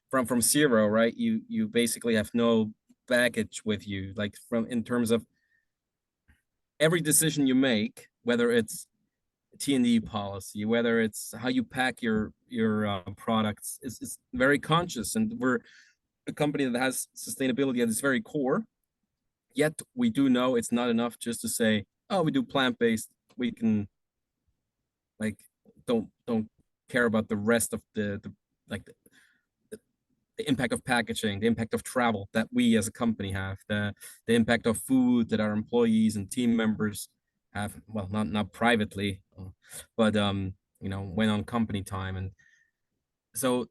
from zero, right, you basically have no baggage with you, like in terms of every decision you make, whether it's T&D policy, whether it's how you pack your products, is very conscious, and we're a company that has sustainability at its very core. Yet we do know it's not enough just to say, oh, we do plant-based. We can like don't care about the rest of the impact of packaging, the impact of travel that we as a company have, the impact of food that our employees and team members have. Well, not privately, but you know, when on company time. And so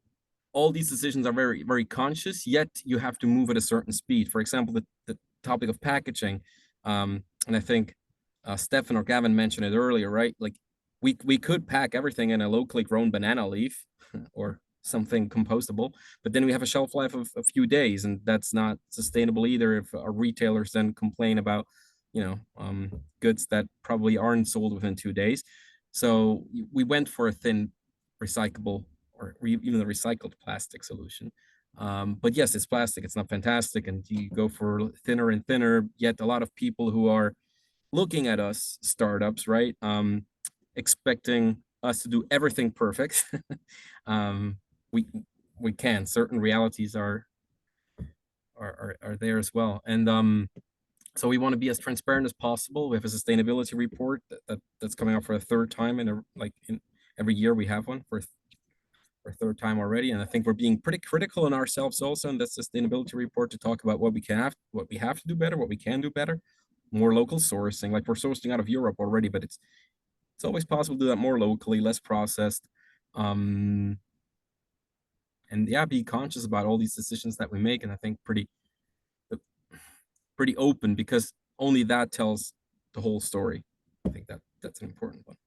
all these decisions are very, very conscious, yet you have to move at a certain speed. For example, the topic of packaging, and I think Stefan or Gavin mentioned it earlier, right? Like we could pack everything in a locally grown banana leaf or something compostable, but then we have a shelf life of a few days, and that's not sustainable either if our retailers then complain about, you know, goods that probably aren't sold within 2 days. So we went for a thin recyclable or even the recycled plastic solution. But yes, it's plastic, it's not fantastic, and you go for thinner and thinner, yet a lot of people who are looking at us startups, right, expecting us to do everything perfect. We can. Certain realities are there as well, and so we want to be as transparent as possible. We have a sustainability report that's coming out for a third time in every year. We have one for a third time already, and I think we're being pretty critical on ourselves also in that sustainability report to talk about what we have to do better, what we can do better, more local sourcing. Like we're sourcing out of Europe already, but it's always possible to do that more locally, less processed. And yeah, be conscious about all these decisions that we make, and I think pretty open, because only that tells the whole story. I think that's an important one.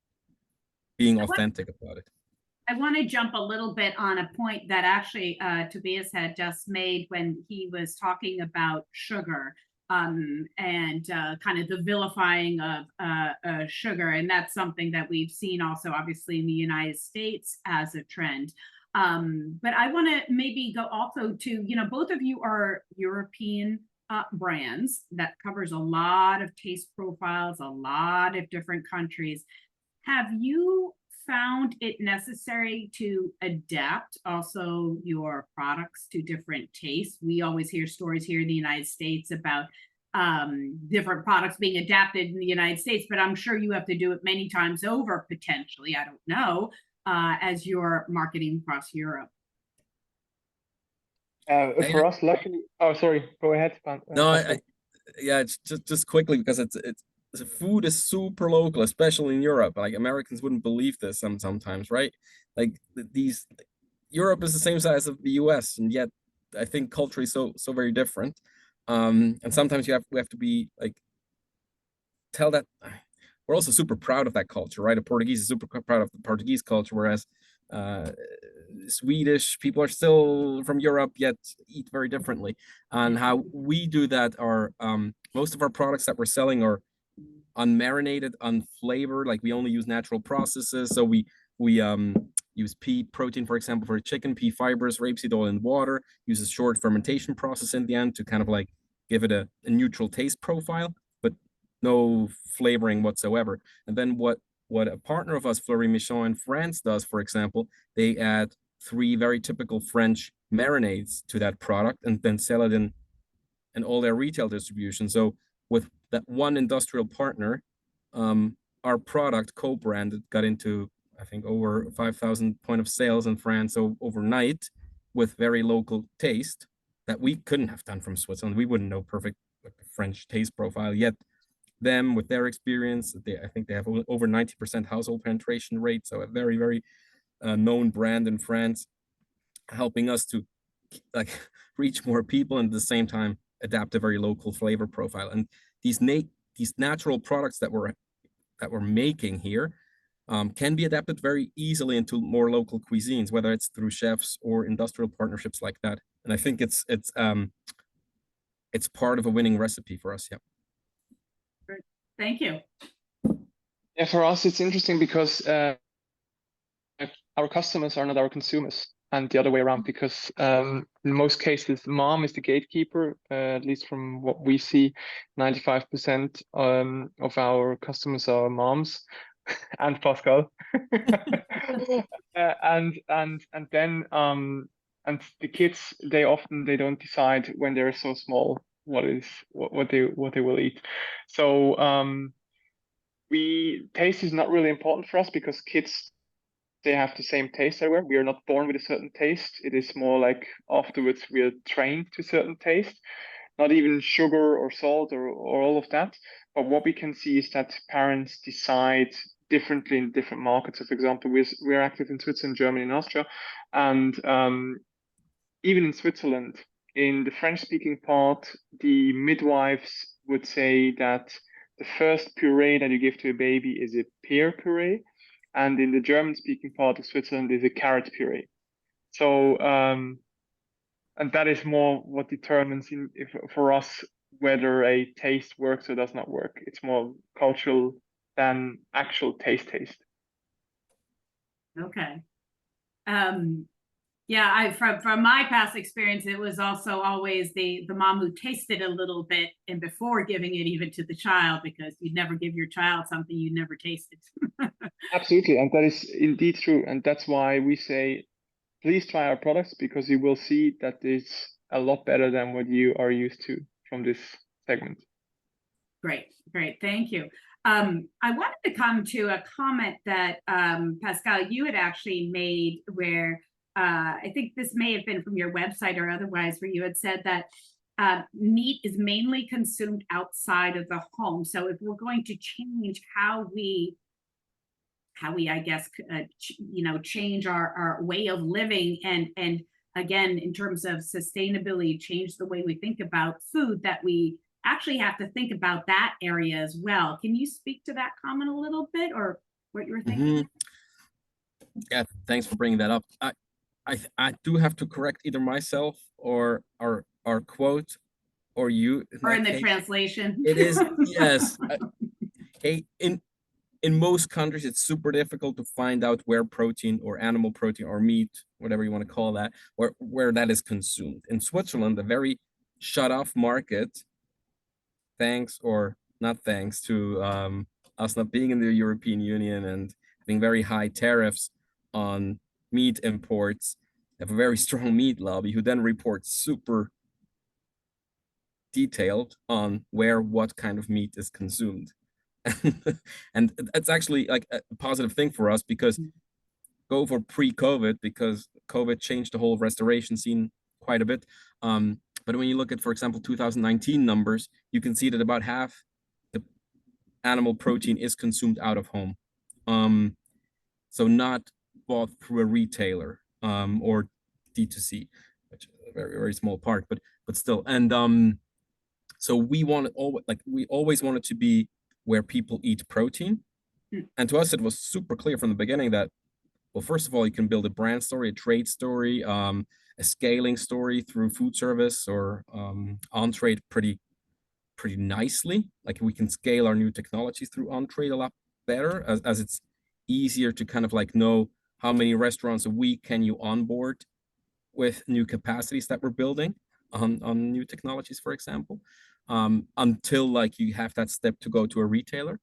Being authentic about it. I want to jump a little bit on a point that actually Tobias had just made when he was talking about sugar and kind of the vilifying of sugar. And that's something that we've seen also, obviously, in the United States as a trend. But I want to maybe go also to, you know, both of you are European brands that covers a lot of taste profiles, a lot of different countries. Have you found it necessary to adapt also your products to different tastes? We always hear stories here in the United States about different products being adapted in the United States, but I'm sure you have to do it many times over potentially, I don't know, as you're marketing across Europe. For us, luckily, oh, sorry, go ahead. No, yeah, it's just quickly, because it's the food is super local, especially in Europe. Like, Americans wouldn't believe this sometimes, right? Like, Europe is the same size of the US, and yet I think culture is so very different. And sometimes we have to be like, tell that we're also super proud of that culture, right? A Portuguese is super proud of the Portuguese culture, whereas Swedish people are still from Europe, yet eat very differently. And how we do that are most of our products that we're selling are unmarinated, unflavored. Like, we only use natural processes. So we use pea protein, for example, for chicken, pea fibers, rapeseed oil, and water. Use a short fermentation process in the end to kind of like give it a neutral taste profile, but no flavoring whatsoever. And then what a partner of us, Fleury Michon in France, does, for example, they add 3 very typical French marinades to that product and then sell it in all their retail distribution. So with that one industrial partner, our product co-branded got into, I think, over 5,000 point of sales in France. So overnight, with very local taste that we couldn't have done from Switzerland. We wouldn't know perfect French taste profile yet. Them, with their experience, I think they have over 90% household penetration rate. So a very, very known brand in France, helping us to like reach more people and at the same time adapt a very local flavor profile. And these natural products that we're making here can be adapted very easily into more local cuisines, whether it's through chefs or industrial partnerships like that. And I think it's part of a winning recipe for us. Yeah. Thank you. Yeah, for us, it's interesting because our customers are not our consumers, and the other way around, because in most cases, mom is the gatekeeper, at least from what we see. 95% of our customers are moms, and Pascal. And then the kids, they don't decide when they're so small what they will eat. So taste is not really important for us, because kids, they have the same taste everywhere. We are not born with a certain taste. It is more like afterwards we are trained to certain taste, not even sugar or salt or all of that. But what we can see is that parents decide differently in different markets. So, for example, we're active in Switzerland, Germany, and Austria, and even in Switzerland, in the French-speaking part, the midwives would say that the first puree that you give to a baby is a pear puree, and in the German-speaking part of Switzerland is a carrot puree. So, and that is more what determines for us whether a taste works or does not work. It's more cultural than actual taste. Okay. Yeah, from my past experience, it was also always the mom who tasted a little bit and before giving it even to the child, because you'd never give your child something you'd never tasted. Absolutely, and that is indeed true, and that's why we say, please try our products, because you will see that it's a lot better than what you are used to from this segment. Great, thank you. I wanted to come to a comment that Pascal, you had actually made, where I think this may have been from your website or otherwise, where you had said that meat is mainly consumed outside of the home. So if we're going to change how we I guess change our way of living, and again, in terms of sustainability, change the way we think about food, that we actually have to think about that area as well. Can you speak to that comment a little bit, or what you were thinking? Yeah, thanks for bringing that up. I do have to correct either myself or our quote, or you, or in the translation. It is, yes. In most countries, it's super difficult to find out where protein or animal protein or meat, whatever you want to call that, where that is consumed. In Switzerland, a very shut off market, thanks or not thanks to us not being in the European Union and having very high tariffs on meat imports, have a very strong meat lobby who then reports super detailed on where what kind of meat is consumed. And it's actually like a positive thing for us, because go for pre-COVID, because COVID changed the whole restoration scene quite a bit. But when you look at, for example, 2019 numbers, you can see that about half the animal protein is consumed out of home. So not bought through a retailer or D2C, which is a very, very small part, but still. And so we always wanted to be where people eat protein. And to us, it was super clear from the beginning that, well, first of all, you can build a brand story, a trade story, a scaling story through food service or on-trade pretty nicely. Like we can scale our new technologies through on-trade a lot better, as it's easier to kind of like know how many restaurants a week can you onboard with new capacities that we're building on new technologies, for example, until like you have that step to go to a retailer.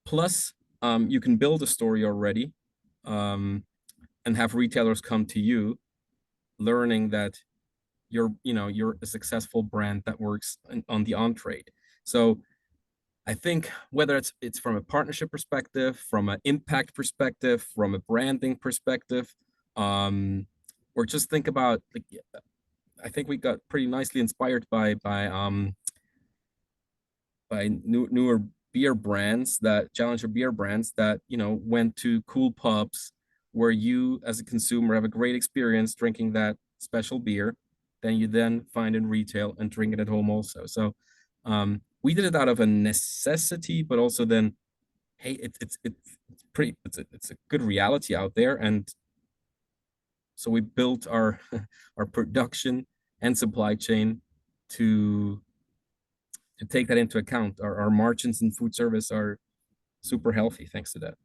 Plus, you can build a story already and have retailers come to you, learning that you're a successful brand that works on the on-trade. So I think whether it's from a partnership perspective, from an impact perspective, from a branding perspective, or just think about, like, I think we got pretty nicely inspired by newer beer brands, that challenger beer brands that went to cool pubs where you as a consumer have a great experience drinking that special beer, then you find in retail and drink it at home also. So we did it out of a necessity, but also then, hey, it's a good reality out there. And so we built our our production and supply chain to take that into account. Our margins in food service are super healthy thanks to that.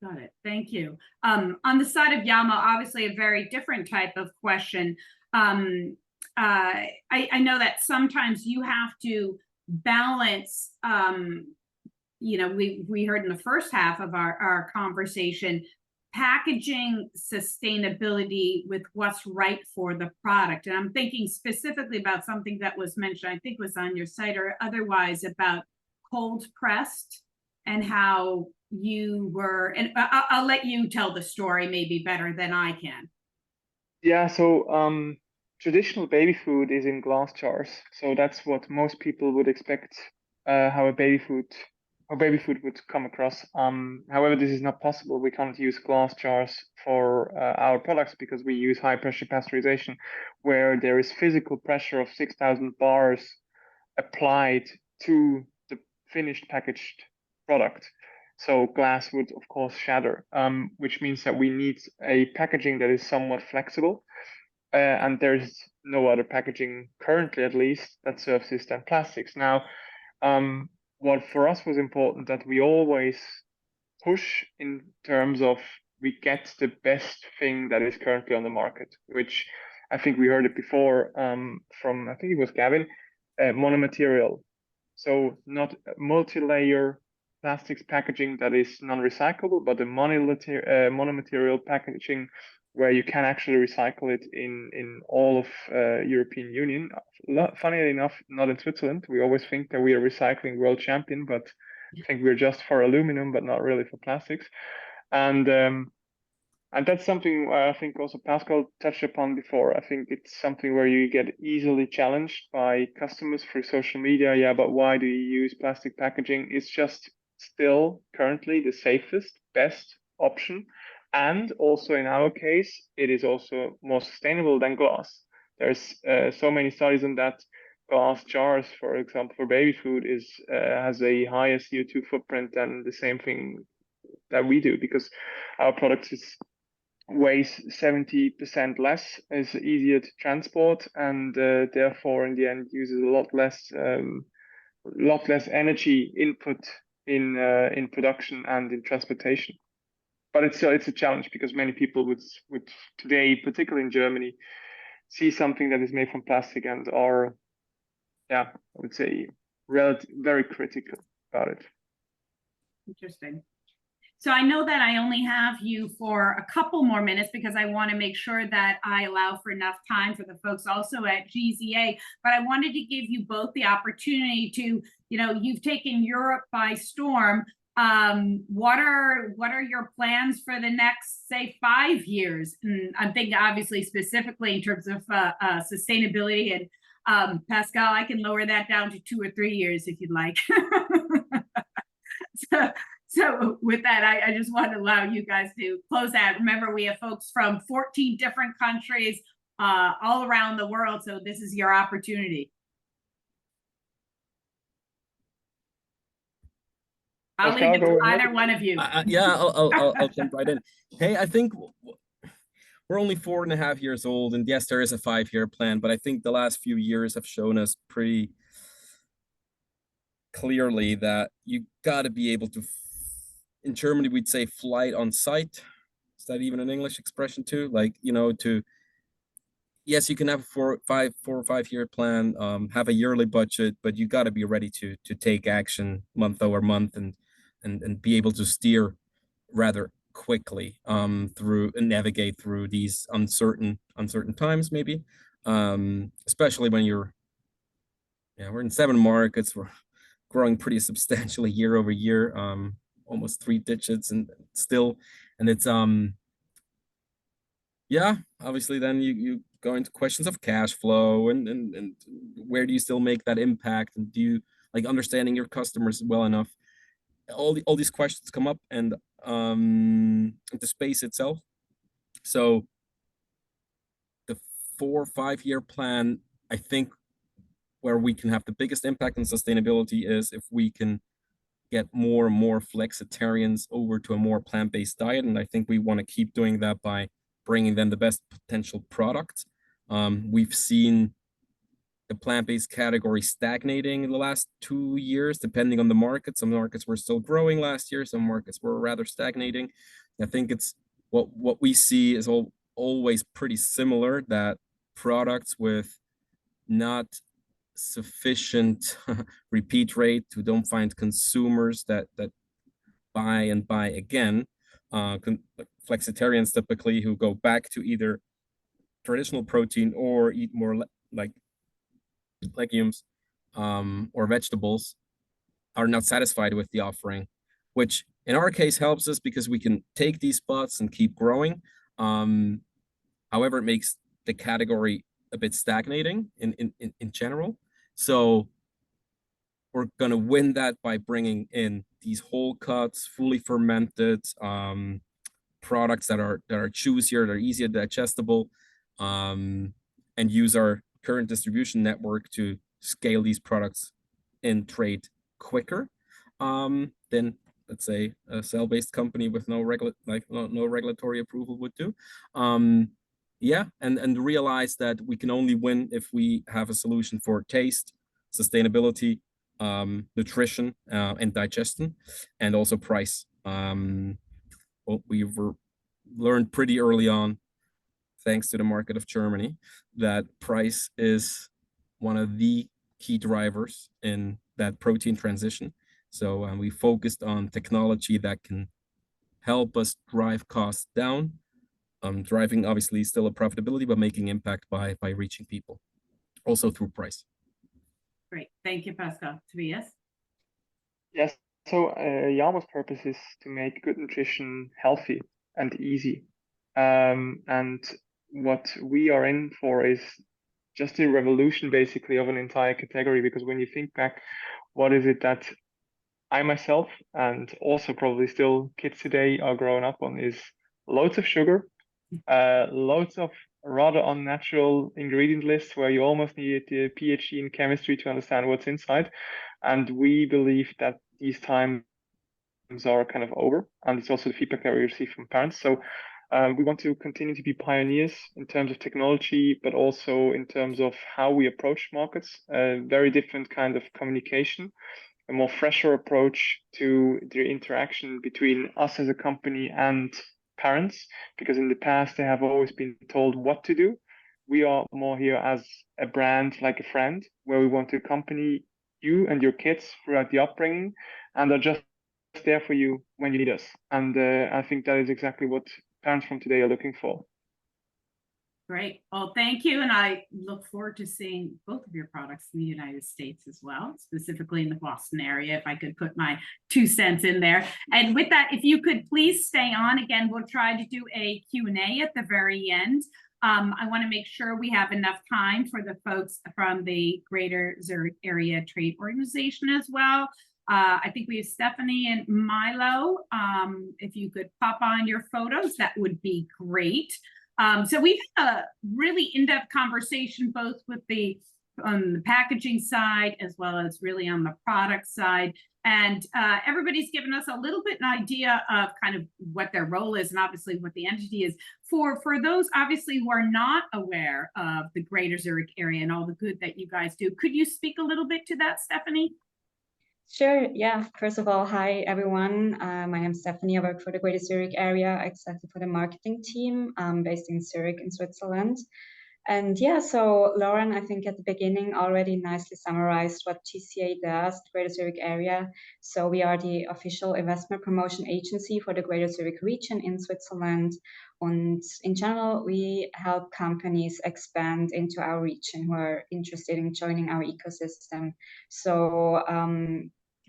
Got it. Thank you. On the side of Yama, obviously a very different type of question. I know that sometimes you have to balance, we heard in the first half of our conversation, packaging sustainability with what's right for the product. And I'm thinking specifically about something that was mentioned, I think was on your site or otherwise, about cold pressed and how you were, and I'll let you tell the story maybe better than I can. Yeah, so traditional baby food is in glass jars. So that's what most people would expect how baby food would come across. However, this is not possible. We can't use glass jars for our products because we use high pressure pasteurization, where there is physical pressure of 6,000 bars applied to the finished packaged product. So glass would, of course, shatter, which means that we need a packaging that is somewhat flexible. And there's no other packaging currently, at least, that serves this than plastics. Now, what for us was important, that we always push in terms of we get the best thing that is currently on the market, which I think we heard it before from, I think it was Gavin, monomaterial. So not multi-layer plastics packaging that is non-recyclable, but a monomaterial packaging where you can actually recycle it in all of European Union. Funnily enough, not in Switzerland. We always think that we are recycling world champion, but I think we're just for aluminum, but not really for plastics. And that's something I think also Pascal touched upon before. I think it's something where you get easily challenged by customers through social media. Yeah, but why do you use plastic packaging? It's just still currently the safest, best option. And also in our case, it is also more sustainable than glass. There's so many studies on that. Glass jars, for example, for baby food has a higher CO2 footprint than the same thing that we do, because our product weighs 70% less, is easier to transport, and therefore in the end uses a lot less energy input in production and in transportation. But it's a challenge because many people would today, particularly in Germany, see something that is made from plastic and are, I would say, very critical about it. Interesting. So I know that I only have you for a couple more minutes because I want to make sure that I allow for enough time for the folks also at GZA. But I wanted to give you both the opportunity to, you've taken Europe by storm. What are your plans for the next, say, 5 years? And I'm thinking obviously specifically in terms of sustainability. And Pascal, I can lower that down to 2 or 3 years if you'd like. So with that, I just want to allow you guys to close that. Remember, we have folks from 14 different countries all around the world. So this is your opportunity. I'll leave it to either one of you. Yeah, I'll jump right in. Hey, I think we're only 4.5 years old, and yes, there is a 5-year plan, but I think the last few years have shown us pretty clearly that you got to be able to, in Germany, we'd say flight on sight. Is that even an English expression too? Like, yes, you can have a 4 or 5 year plan, have a yearly budget, but you got to be ready to take action month over month and be able to steer rather quickly through and navigate through these uncertain times, maybe, especially when we're in 7 markets, we're growing pretty substantially year over year, almost 3 digits, and it's obviously then you go into questions of cash flow and where do you still make that impact, and do you like understanding your customers well enough. All these questions come up, and the space itself. So the 4 or 5 year plan, I think, where we can have the biggest impact on sustainability is if we can get more and more flexitarians over to a more plant-based diet. And I think we want to keep doing that by bringing them the best potential products. We've seen the plant-based category stagnating in the last 2 years, depending on the market. Some markets were still growing last year. Some markets were rather stagnating. I think it's what we see is always pretty similar, that products with not sufficient repeat rate, who don't find consumers that buy and buy again, flexitarians typically, who go back to either traditional protein or eat more like legumes or vegetables, are not satisfied with the offering, which in our case helps us because we can take these spots and keep growing. However, it makes the category a bit stagnating in general. So we're gonna win that by bringing in these whole cuts, fully fermented products that are juicier, that are easier digestible, and use our current distribution network to scale these products in trade quicker than, let's say, a cell-based company with no regulatory approval would do. And realize that we can only win if we have a solution for taste, sustainability, nutrition, and digestion, and also price. What we learned pretty early on, thanks to the market of Germany, that price is one of the key drivers in that protein transition. So we focused on technology that can help us drive costs down, driving obviously still a profitability, but making impact by reaching people, also through price. Great, thank you, Pascal. Tobias? Yes, so Yama's purpose is to make good nutrition healthy and easy. And what we are in for is just a revolution, basically, of an entire category. Because when you think back, what is it that I myself, and also probably still kids today, are growing up on, is loads of sugar, loads of rather unnatural ingredient lists where you almost need a PhD in chemistry to understand what's inside. And we believe that these times are kind of over, and it's also the feedback that we receive from parents. So we want to continue to be pioneers in terms of technology, but also in terms of how we approach markets, a very different kind of communication, a more fresher approach to the interaction between us as a company and parents, because in the past they have always been told what to do. We are more here as a brand, like a friend, where we want to accompany you and your kids throughout the upbringing, and are just there for you when you need us. And I think that is exactly what parents from today are looking for. Great. Well, thank you. And I look forward to seeing both of your products in the United States as well, specifically in the Boston area, if I could put my 2 cents in there. And with that, if you could please stay on. Again, we'll try to do a Q&A at the very end. I want to make sure we have enough time for the folks from the Greater Zurich Area Trade Organization as well. I think we have Stephanie and Milo. If you could pop on your photos, that would be great. So we've had a really in-depth conversation, both with on the packaging side, as well as really on the product side. And everybody's given us a little bit an idea of kind of what their role is and obviously what the entity is. For those obviously who are not aware of the Greater Zurich area and all the good that you guys do, could you speak a little bit to that, Stephanie? Sure, yeah. First of all, hi everyone. My name is Stephanie. I work for the Greater Zurich area, exactly for the marketing team, based in Zurich in Switzerland. And yeah, so Lauren, I think at the beginning already nicely summarized what GCA does, the Greater Zurich area. So we are the official investment promotion agency for the Greater Zurich region in Switzerland. And in general, we help companies expand into our region who are interested in joining our ecosystem. So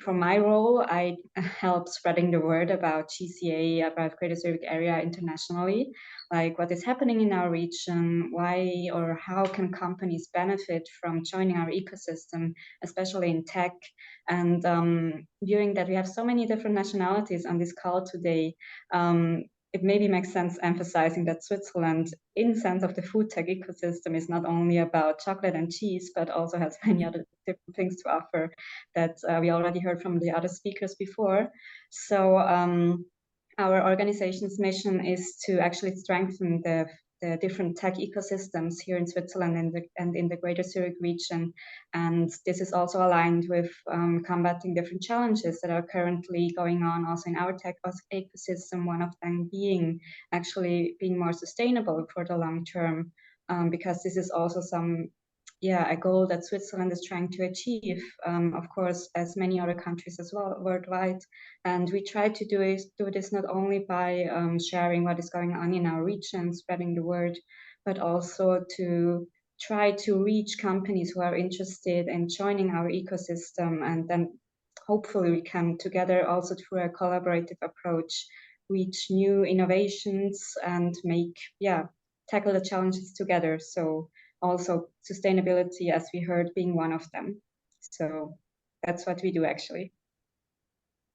for my role, I help spreading the word about GCA, about Greater Zurich area internationally, like what is happening in our region, why or how can companies benefit from joining our ecosystem, especially in tech. And viewing that we have so many different nationalities on this call today, it maybe makes sense emphasizing that Switzerland, in sense of the food tech ecosystem, is not only about chocolate and cheese, but also has many other different things to offer that we already heard from the other speakers before. So our organization's mission is to actually strengthen the different tech ecosystems here in Switzerland and in the Greater Zurich region. And this is also aligned with combating different challenges that are currently going on also in our tech ecosystem, one of them being actually being more sustainable for the long term, because this is also a goal that Switzerland is trying to achieve, of course, as many other countries as well worldwide. And we try to do this not only by sharing what is going on in our region, spreading the word, but also to try to reach companies who are interested in joining our ecosystem. And then hopefully we can together also through a collaborative approach, reach new innovations and tackle the challenges together. So also sustainability, as we heard, being one of them. So that's what we do actually.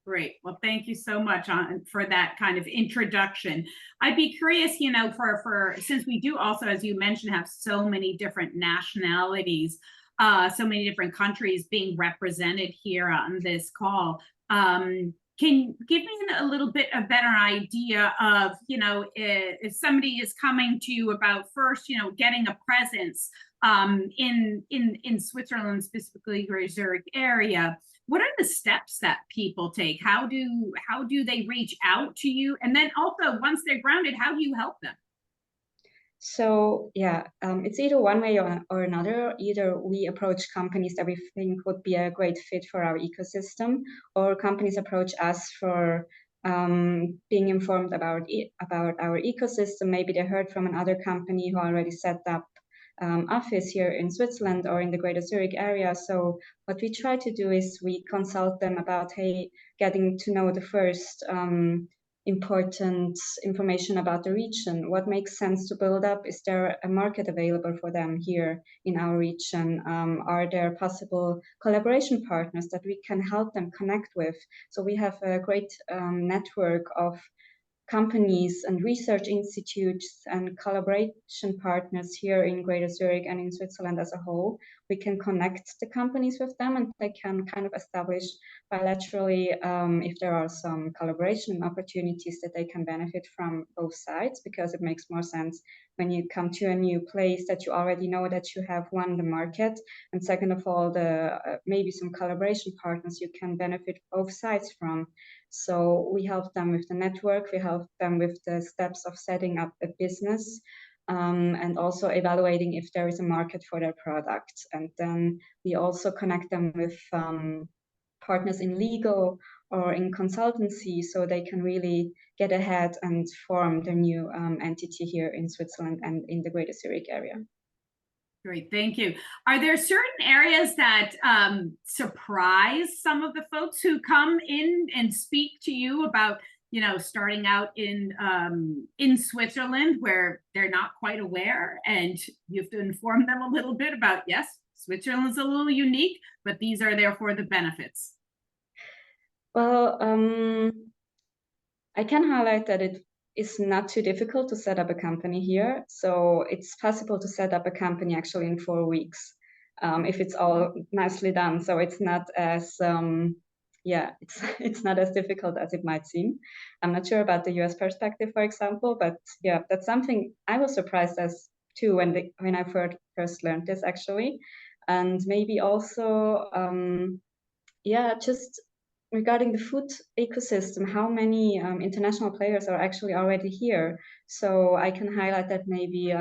Great. Well, thank you so much for that kind of introduction. I'd be curious, for since we do also, as you mentioned, have so many different nationalities, so many different countries being represented here on this call. Can you give me a little bit a better idea of, if somebody is coming to you about first, getting a presence in Switzerland, specifically Greater Zurich area, what are the steps that people take? How do they reach out to you? And then also once they're grounded, how do you help them? So it's either one way or another. Either we approach companies that we think would be a great fit for our ecosystem, or companies approach us for being informed about our ecosystem. Maybe they heard from another company who already set up office here in Switzerland or in the Greater Zurich area. So what we try to do is we consult them about, getting to know the first important information about the region. What makes sense to build up? Is there a market available for them here in our region? Are there possible collaboration partners that we can help them connect with? So we have a great network of companies and research institutes and collaboration partners here in Greater Zurich and in Switzerland as a whole. We can connect the companies with them, and they can kind of establish bilaterally if there are some collaboration opportunities that they can benefit from both sides, because it makes more sense when you come to a new place that you already know that you have won the market, and second of all, maybe some collaboration partners you can benefit both sides from. So we help them with the network, we help them with the steps of setting up a business, and also evaluating if there is a market for their product. And then we also connect them with partners in legal or in consultancy, so they can really get ahead and form their new entity here in Switzerland and in the Greater Zurich area. Great, thank you. Are there certain areas that surprise some of the folks who come in and speak to you about, you know, starting out in Switzerland, where they're not quite aware, and you have to inform them a little bit about, yes, Switzerland's a little unique, but these are therefore the benefits? Well, I can highlight that it is not too difficult to set up a company here. So it's possible to set up a company actually in 4 weeks, if it's all nicely done. So it's not as it's not as difficult as it might seem. I'm not sure about the US perspective, for example, but yeah, that's something I was surprised as too when I first learned this actually. And maybe also just regarding the food ecosystem, how many international players are actually already here. So I can highlight that maybe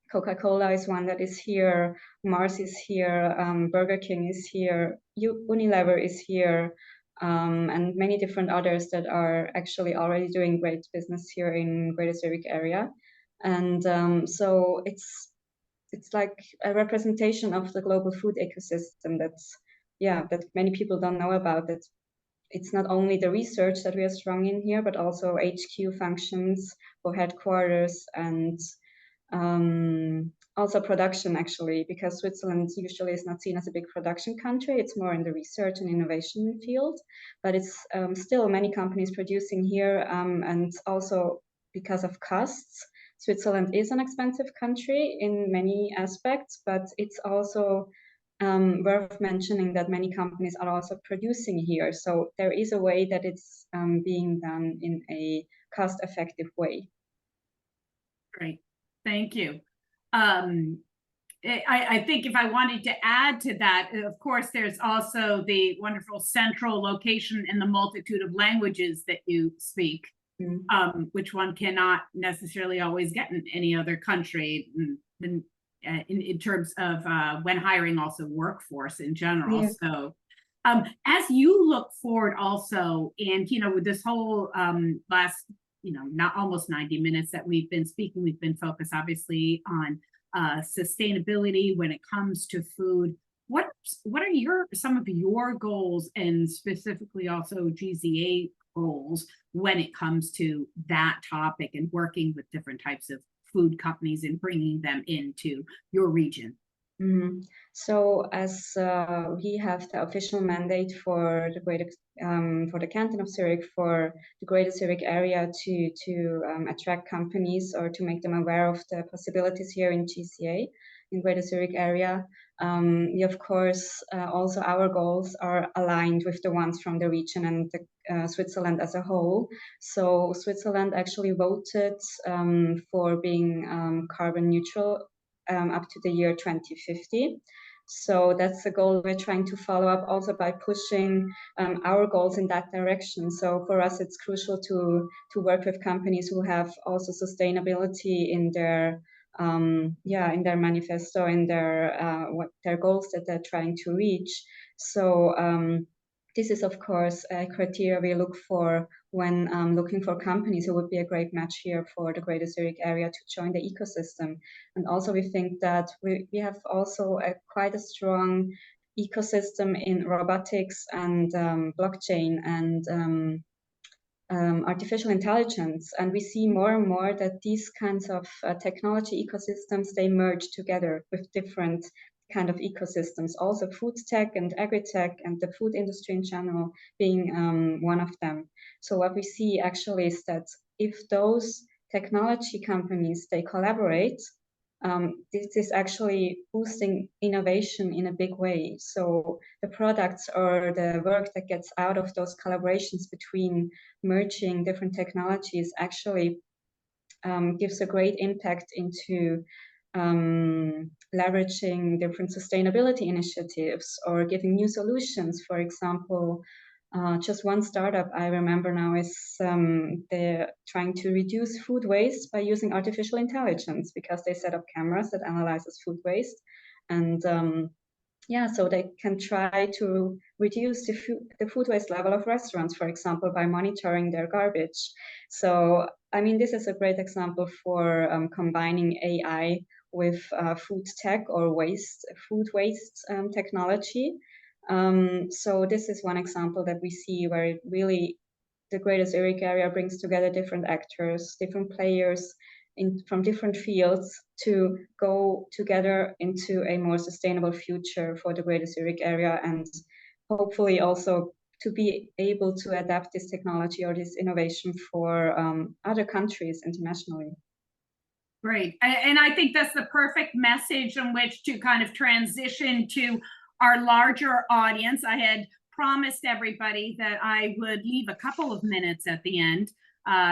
Coca-Cola is one that is here, Mars is here, Burger King is here, Unilever is here, and many different others that are actually already doing great business here in Greater Zurich area. And so it's like a representation of the global food ecosystem that many people don't know about. That it's not only the research that we are strong in here, but also HQ functions for headquarters and also production actually, because Switzerland usually is not seen as a big production country. It's more in the research and innovation field, but it's still many companies producing here, and also because of costs. Switzerland is an expensive country in many aspects, but it's also worth mentioning that many companies are also producing here. So there is a way that it's being done in a cost-effective way. Great, thank you. I think if I wanted to add to that, of course, there's also the wonderful central location and the multitude of languages that you speak, which one cannot necessarily always get in any other country in terms of when hiring also workforce in general. Yeah. So as you look forward also, and, you know, with this whole last, you know, not almost 90 minutes that we've been speaking, we've been focused obviously on sustainability when it comes to food. What are some of your goals, and specifically also GZA goals, when it comes to that topic and working with different types of food companies and bringing them into your region? So as we have the official mandate for the canton of Zurich, for the Greater Zurich area to attract companies or to make them aware of the possibilities here in GZA, in Greater Zurich area. We, of course, also our goals are aligned with the ones from the region and the, Switzerland as a whole. So Switzerland actually voted for being carbon neutral up to the year 2050. So that's the goal we're trying to follow up also by pushing our goals in that direction. So for us, it's crucial to work with companies who have also sustainability in their in their manifesto, in their what their goals that they're trying to reach. So this is, of course, a criteria we look for when looking for companies who would be a great match here for the Greater Zurich area to join the ecosystem. And also we think that we have also quite a strong ecosystem in robotics and blockchain and artificial intelligence. And we see more and more that these kinds of technology ecosystems, they merge together with different kind of ecosystems, also food tech and agri-tech and the food industry in general being one of them. So what we see actually is that if those technology companies, they collaborate, this is actually boosting innovation in a big way. So the products or the work that gets out of those collaborations between merging different technologies actually gives a great impact into leveraging different sustainability initiatives or giving new solutions. For example, just one startup I remember now is they're trying to reduce food waste by using artificial intelligence, because they set up cameras that analyzes food waste, and yeah, so they can try to reduce the food waste level of restaurants, for example, by monitoring their garbage. So, I mean, this is a great example for combining AI with food tech or food waste technology. So this is one example that we see where it really, the Greater Zurich area brings together different actors, different players from different fields to go together into a more sustainable future for the Greater Zurich area, and hopefully also to be able to adapt this technology or this innovation for other countries internationally. Great. And I think that's the perfect message in which to kind of transition to our larger audience. I had promised everybody that I would leave a couple of minutes at the end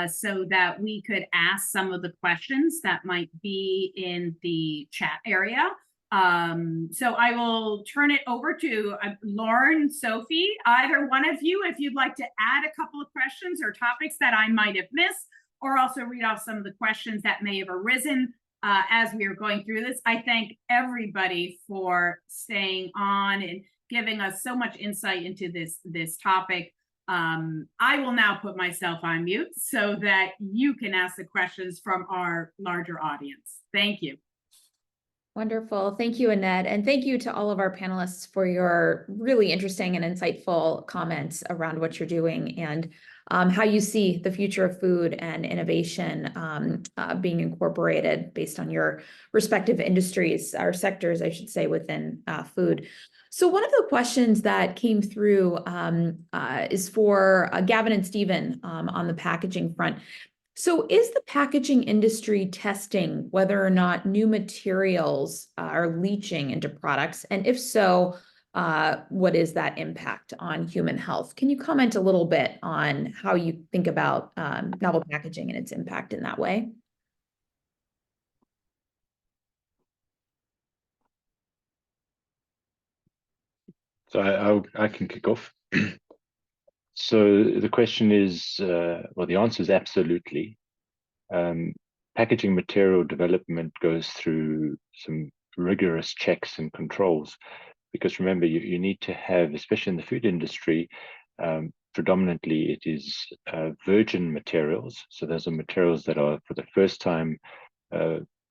so that we could ask some of the questions that might be in the chat area. So I will turn it over to Lauren, Sophie, either one of you, if you'd like to add a couple of questions or topics that I might have missed, or also read off some of the questions that may have arisen as we are going through this. I thank everybody for staying on and giving us so much insight into this topic. I will now put myself on mute so that you can ask the questions from our larger audience. Thank you. Wonderful. Thank you, Annette. And thank you to all of our panelists for your really interesting and insightful comments around what you're doing and how you see the future of food and innovation being incorporated based on your respective industries, or sectors, I should say, within food. So one of the questions that came through is for Gavin and Stephen on the packaging front. So is the packaging industry testing whether or not new materials are leaching into products? And if so, what is that impact on human health? Can you comment a little bit on how you think about novel packaging and its impact in that way? So I can kick off. So the question is, well, the answer is absolutely. Packaging material development goes through some rigorous checks and controls, because remember, you need to have, especially in the food industry, predominantly it is virgin materials. So those are materials that are for the first time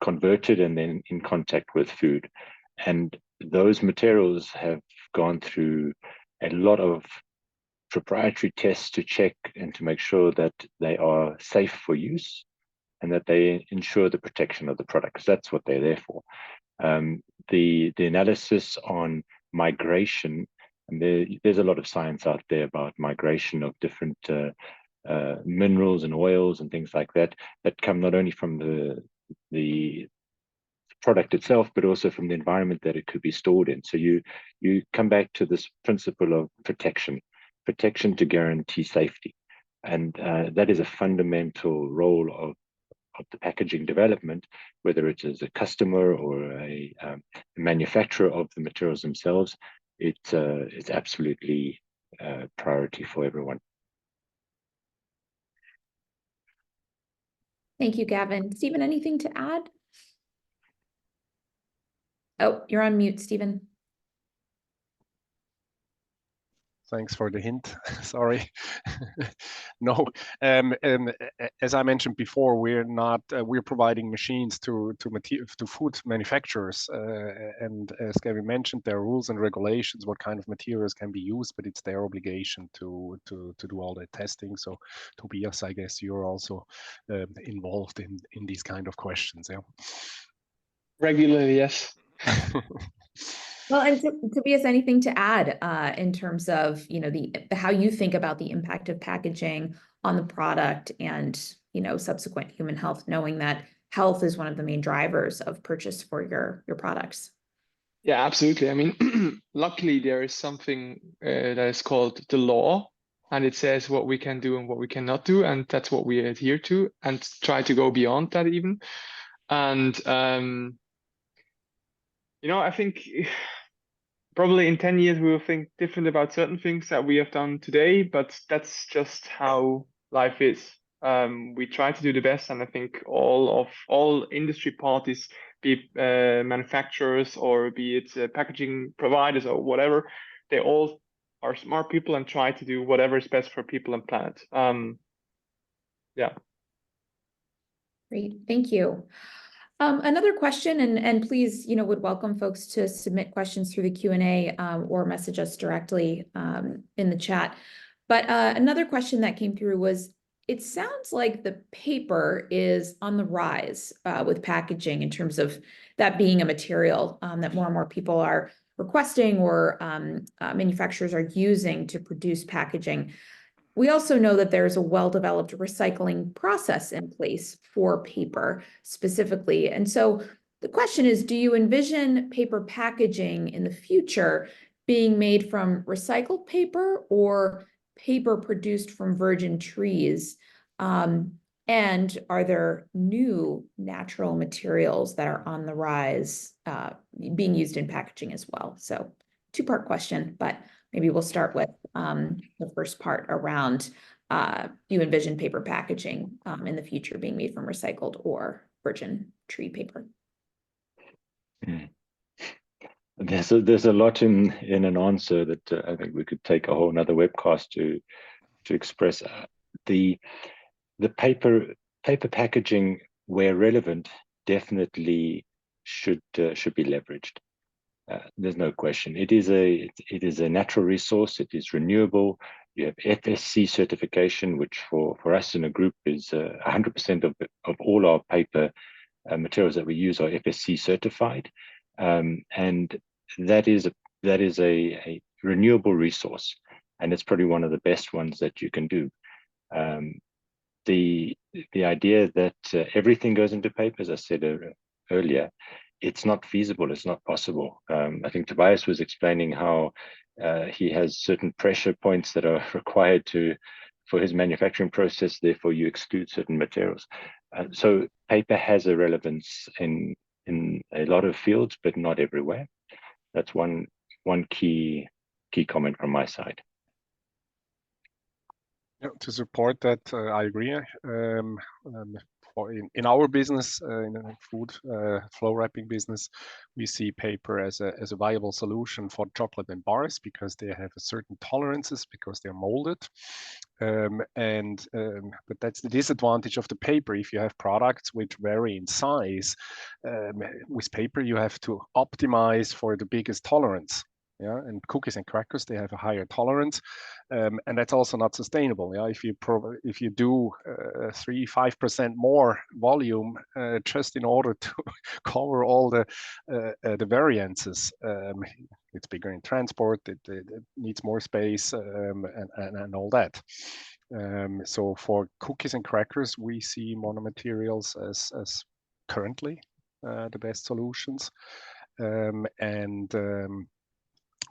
converted and then in contact with food. And those materials have gone through a lot of proprietary tests to check and to make sure that they are safe for use and that they ensure the protection of the product, because that's what they're there for. The analysis on migration, and there's a lot of science out there about migration of different minerals and oils and things like that come not only from the product itself, but also from the environment that it could be stored in. So you come back to this principle of protection to guarantee safety. And that is a fundamental role of the packaging development, whether it is a customer or a manufacturer of the materials themselves. It's absolutely a priority for everyone. Thank you, Gavin. Stephen, anything to add? Oh, you're on mute, Stephen. Thanks for the hint. Sorry. No, as I mentioned before, we're providing machines to food manufacturers, and as Gavin mentioned, there are rules and regulations what kind of materials can be used, but it's their obligation to do all the testing. So, Tobias, I guess you're also involved in these kind of questions, yeah. Regularly, yes. Well, and Tobias, anything to add in terms of, you know, how you think about the impact of packaging on the product and, you know, subsequent human health, knowing that health is one of the main drivers of purchase for your products? Yeah, absolutely. I mean, luckily there is something that is called the law, and it says what we can do and what we cannot do, and that's what we adhere to and try to go beyond that even. And you know, I think probably in 10 years we will think different about certain things that we have done today, but that's just how life is. We try to do the best, and I think all industry parties be it manufacturers or be it packaging providers or whatever. They all are smart people and try to do whatever is best for people and planet. Yeah. Great, thank you. Another question, and please, would welcome folks to submit questions through the Q&A or message us directly in the chat. But another question that came through was, it sounds like the paper is on the rise with packaging in terms of that being a material that more and more people are requesting or manufacturers are using to produce packaging. We also know that there's a well-developed recycling process in place for paper specifically. And so the question is, do you envision paper packaging in the future being made from recycled paper or paper produced from virgin trees? And are there new natural materials that are on the rise being used in packaging as well? So two-part question, but maybe we'll start with the first part around, do you envision paper packaging in the future being made from recycled or virgin tree paper? There's a lot in an answer that I think we could take a whole another webcast to express. The paper packaging, where relevant, definitely should be leveraged. There's no question. It is a natural resource. It is renewable. You have FSC certification, which for us in a group is 100% of all our paper materials that we use are FSC certified, and that is a renewable resource, and it's probably one of the best ones that you can do. The idea that everything goes into paper, as I said earlier, it's not feasible. It's not possible. I think Tobias was explaining how he has certain pressure points that are required for his manufacturing process. Therefore, you exclude certain materials. So paper has a relevance in a lot of fields, but not everywhere. That's one key comment from my side. Yeah, to support that, I agree. In our business, in the food flow wrapping business, we see paper as a viable solution for chocolate and bars because they have a certain tolerances because they're molded. But that's the disadvantage of the paper. If you have products which vary in size, with paper you have to optimize for the biggest tolerance. Yeah, and cookies and crackers, they have a higher tolerance, and that's also not sustainable. Yeah, if you do 3-5% more volume just in order to cover all the variances, it's bigger in transport. It needs more space and all that. So for cookies and crackers, we see monomaterials as currently the best solutions,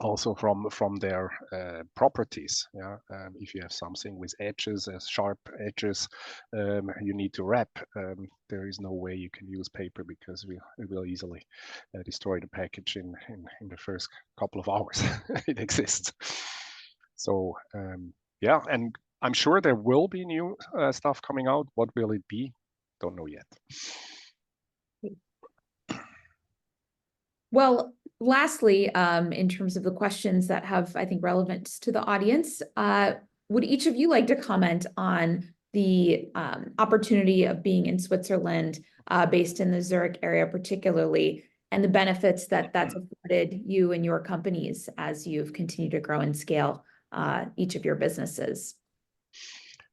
also from their properties. Yeah, if you have something with edges, as sharp edges, you need to wrap. There is no way you can use paper because it will easily destroy the package in the first couple of hours it exists. So yeah, and I'm sure there will be new stuff coming out. What will it be? Don't know yet. Well, lastly, in terms of the questions that have, I think, relevance to the audience, would each of you like to comment on the opportunity of being in Switzerland, based in the Zurich area particularly, and the benefits that's afforded you and your companies as you've continued to grow and scale each of your businesses?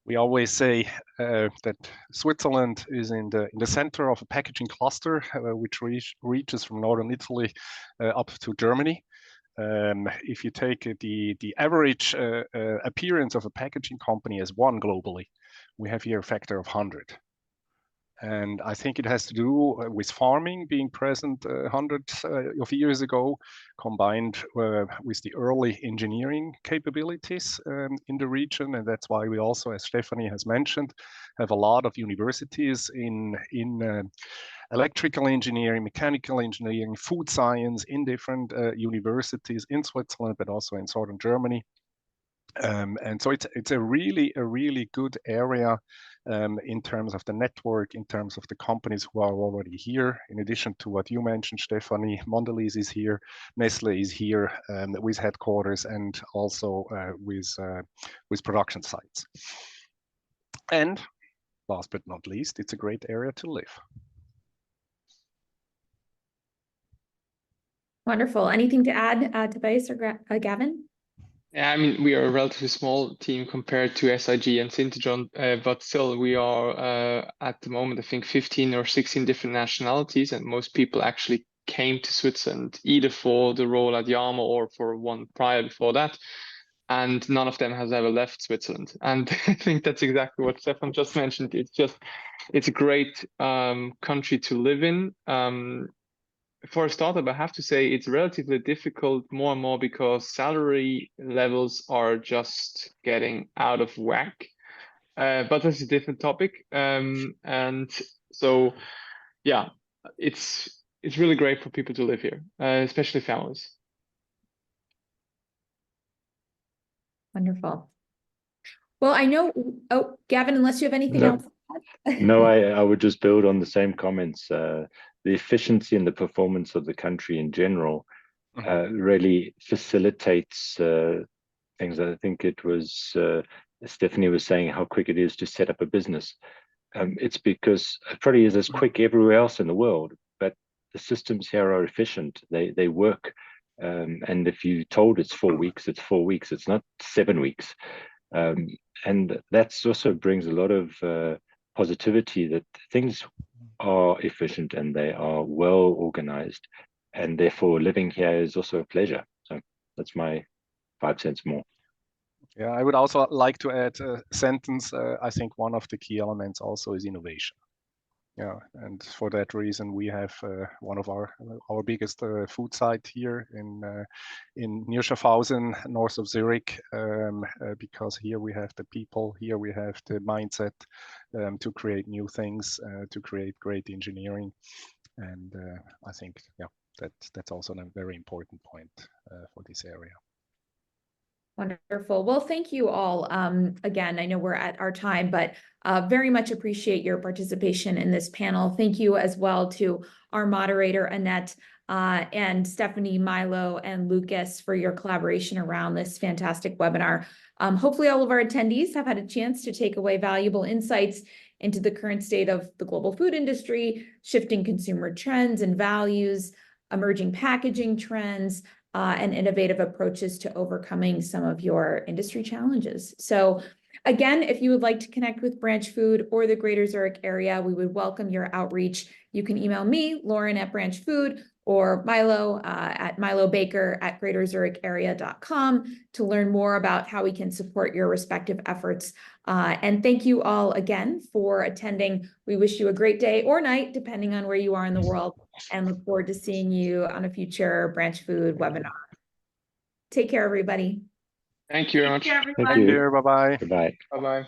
We always say that Switzerland is in the center of a packaging cluster, which reaches from northern Italy up to Germany. If you take the average appearance of a packaging company as one globally, we have here a factor of 100. And I think it has to do with farming being present hundreds of years ago, combined with the early engineering capabilities in the region. And that's why we also, as Stephanie has mentioned, have a lot of universities in electrical engineering, mechanical engineering, food science in different universities in Switzerland, but also in southern Germany. And so it's a really good area in terms of the network, in terms of the companies who are already here. In addition to what you mentioned, Stephanie, Mondelez is here, Nestle is here with headquarters and also with production sites. And last but not least, it's a great area to live. Wonderful. Anything to add, Tobias or Gavin? Yeah, I mean, we are a relatively small team compared to SIG and Syntegon, but still we are at the moment, I think 15 or 16 different nationalities, and most people actually came to Switzerland either for the role at Yama or for one prior before that. And none of them has ever left Switzerland. And I think that's exactly what Stefan just mentioned. It's a great country to live in. For a startup, I have to say it's relatively difficult more and more because salary levels are just getting out of whack. But that's a different topic. And so, yeah, it's really great for people to live here, especially families. Wonderful. Well, I know, oh, Gavin, unless you have anything else. No, I would just build on the same comments. The efficiency and the performance of the country in general really facilitates things. I think it was Stephanie was saying how quick it is to set up a business. It's because it probably is as quick everywhere else in the world, but the systems here are efficient. They work. And if you're told it's 4 weeks, it's 4 weeks. It's not 7 weeks. And that's also brings a lot of positivity that things are efficient and they are well organized, and therefore living here is also a pleasure. So that's my 5 cents more. Yeah, I would also like to add a sentence. I think one of the key elements also is innovation. Yeah, and for that reason, we have one of our biggest food site here in near Schaffhausen, north of Zurich, because here we have the people, here we have the mindset to create new things, to create great engineering, and I think that's also a very important point for this area. Wonderful. Well, thank you all. Again, I know we're at our time, but very much appreciate your participation in this panel. Thank you as well to our moderator, Annette, and Stephanie, Milo, and Lucas for your collaboration around this fantastic webinar. Hopefully all of our attendees have had a chance to take away valuable insights into the current state of the global food industry, shifting consumer trends and values, emerging packaging trends, and innovative approaches to overcoming some of your industry challenges. So again, if you would like to connect with Branch Food or the Greater Zurich area, we would welcome your outreach. You can email me, Lauren at Branch Food, or Milo at milobaker@greaterzuricharea.com to learn more about how we can support your respective efforts. And thank you all again for attending. We wish you a great day or night, depending on where you are in the world, and look forward to seeing you on a future Branch Food webinar. Take care, everybody. Thank you very much. Thank you, Thank everyone. you. Bye-bye. Goodbye. Bye-bye.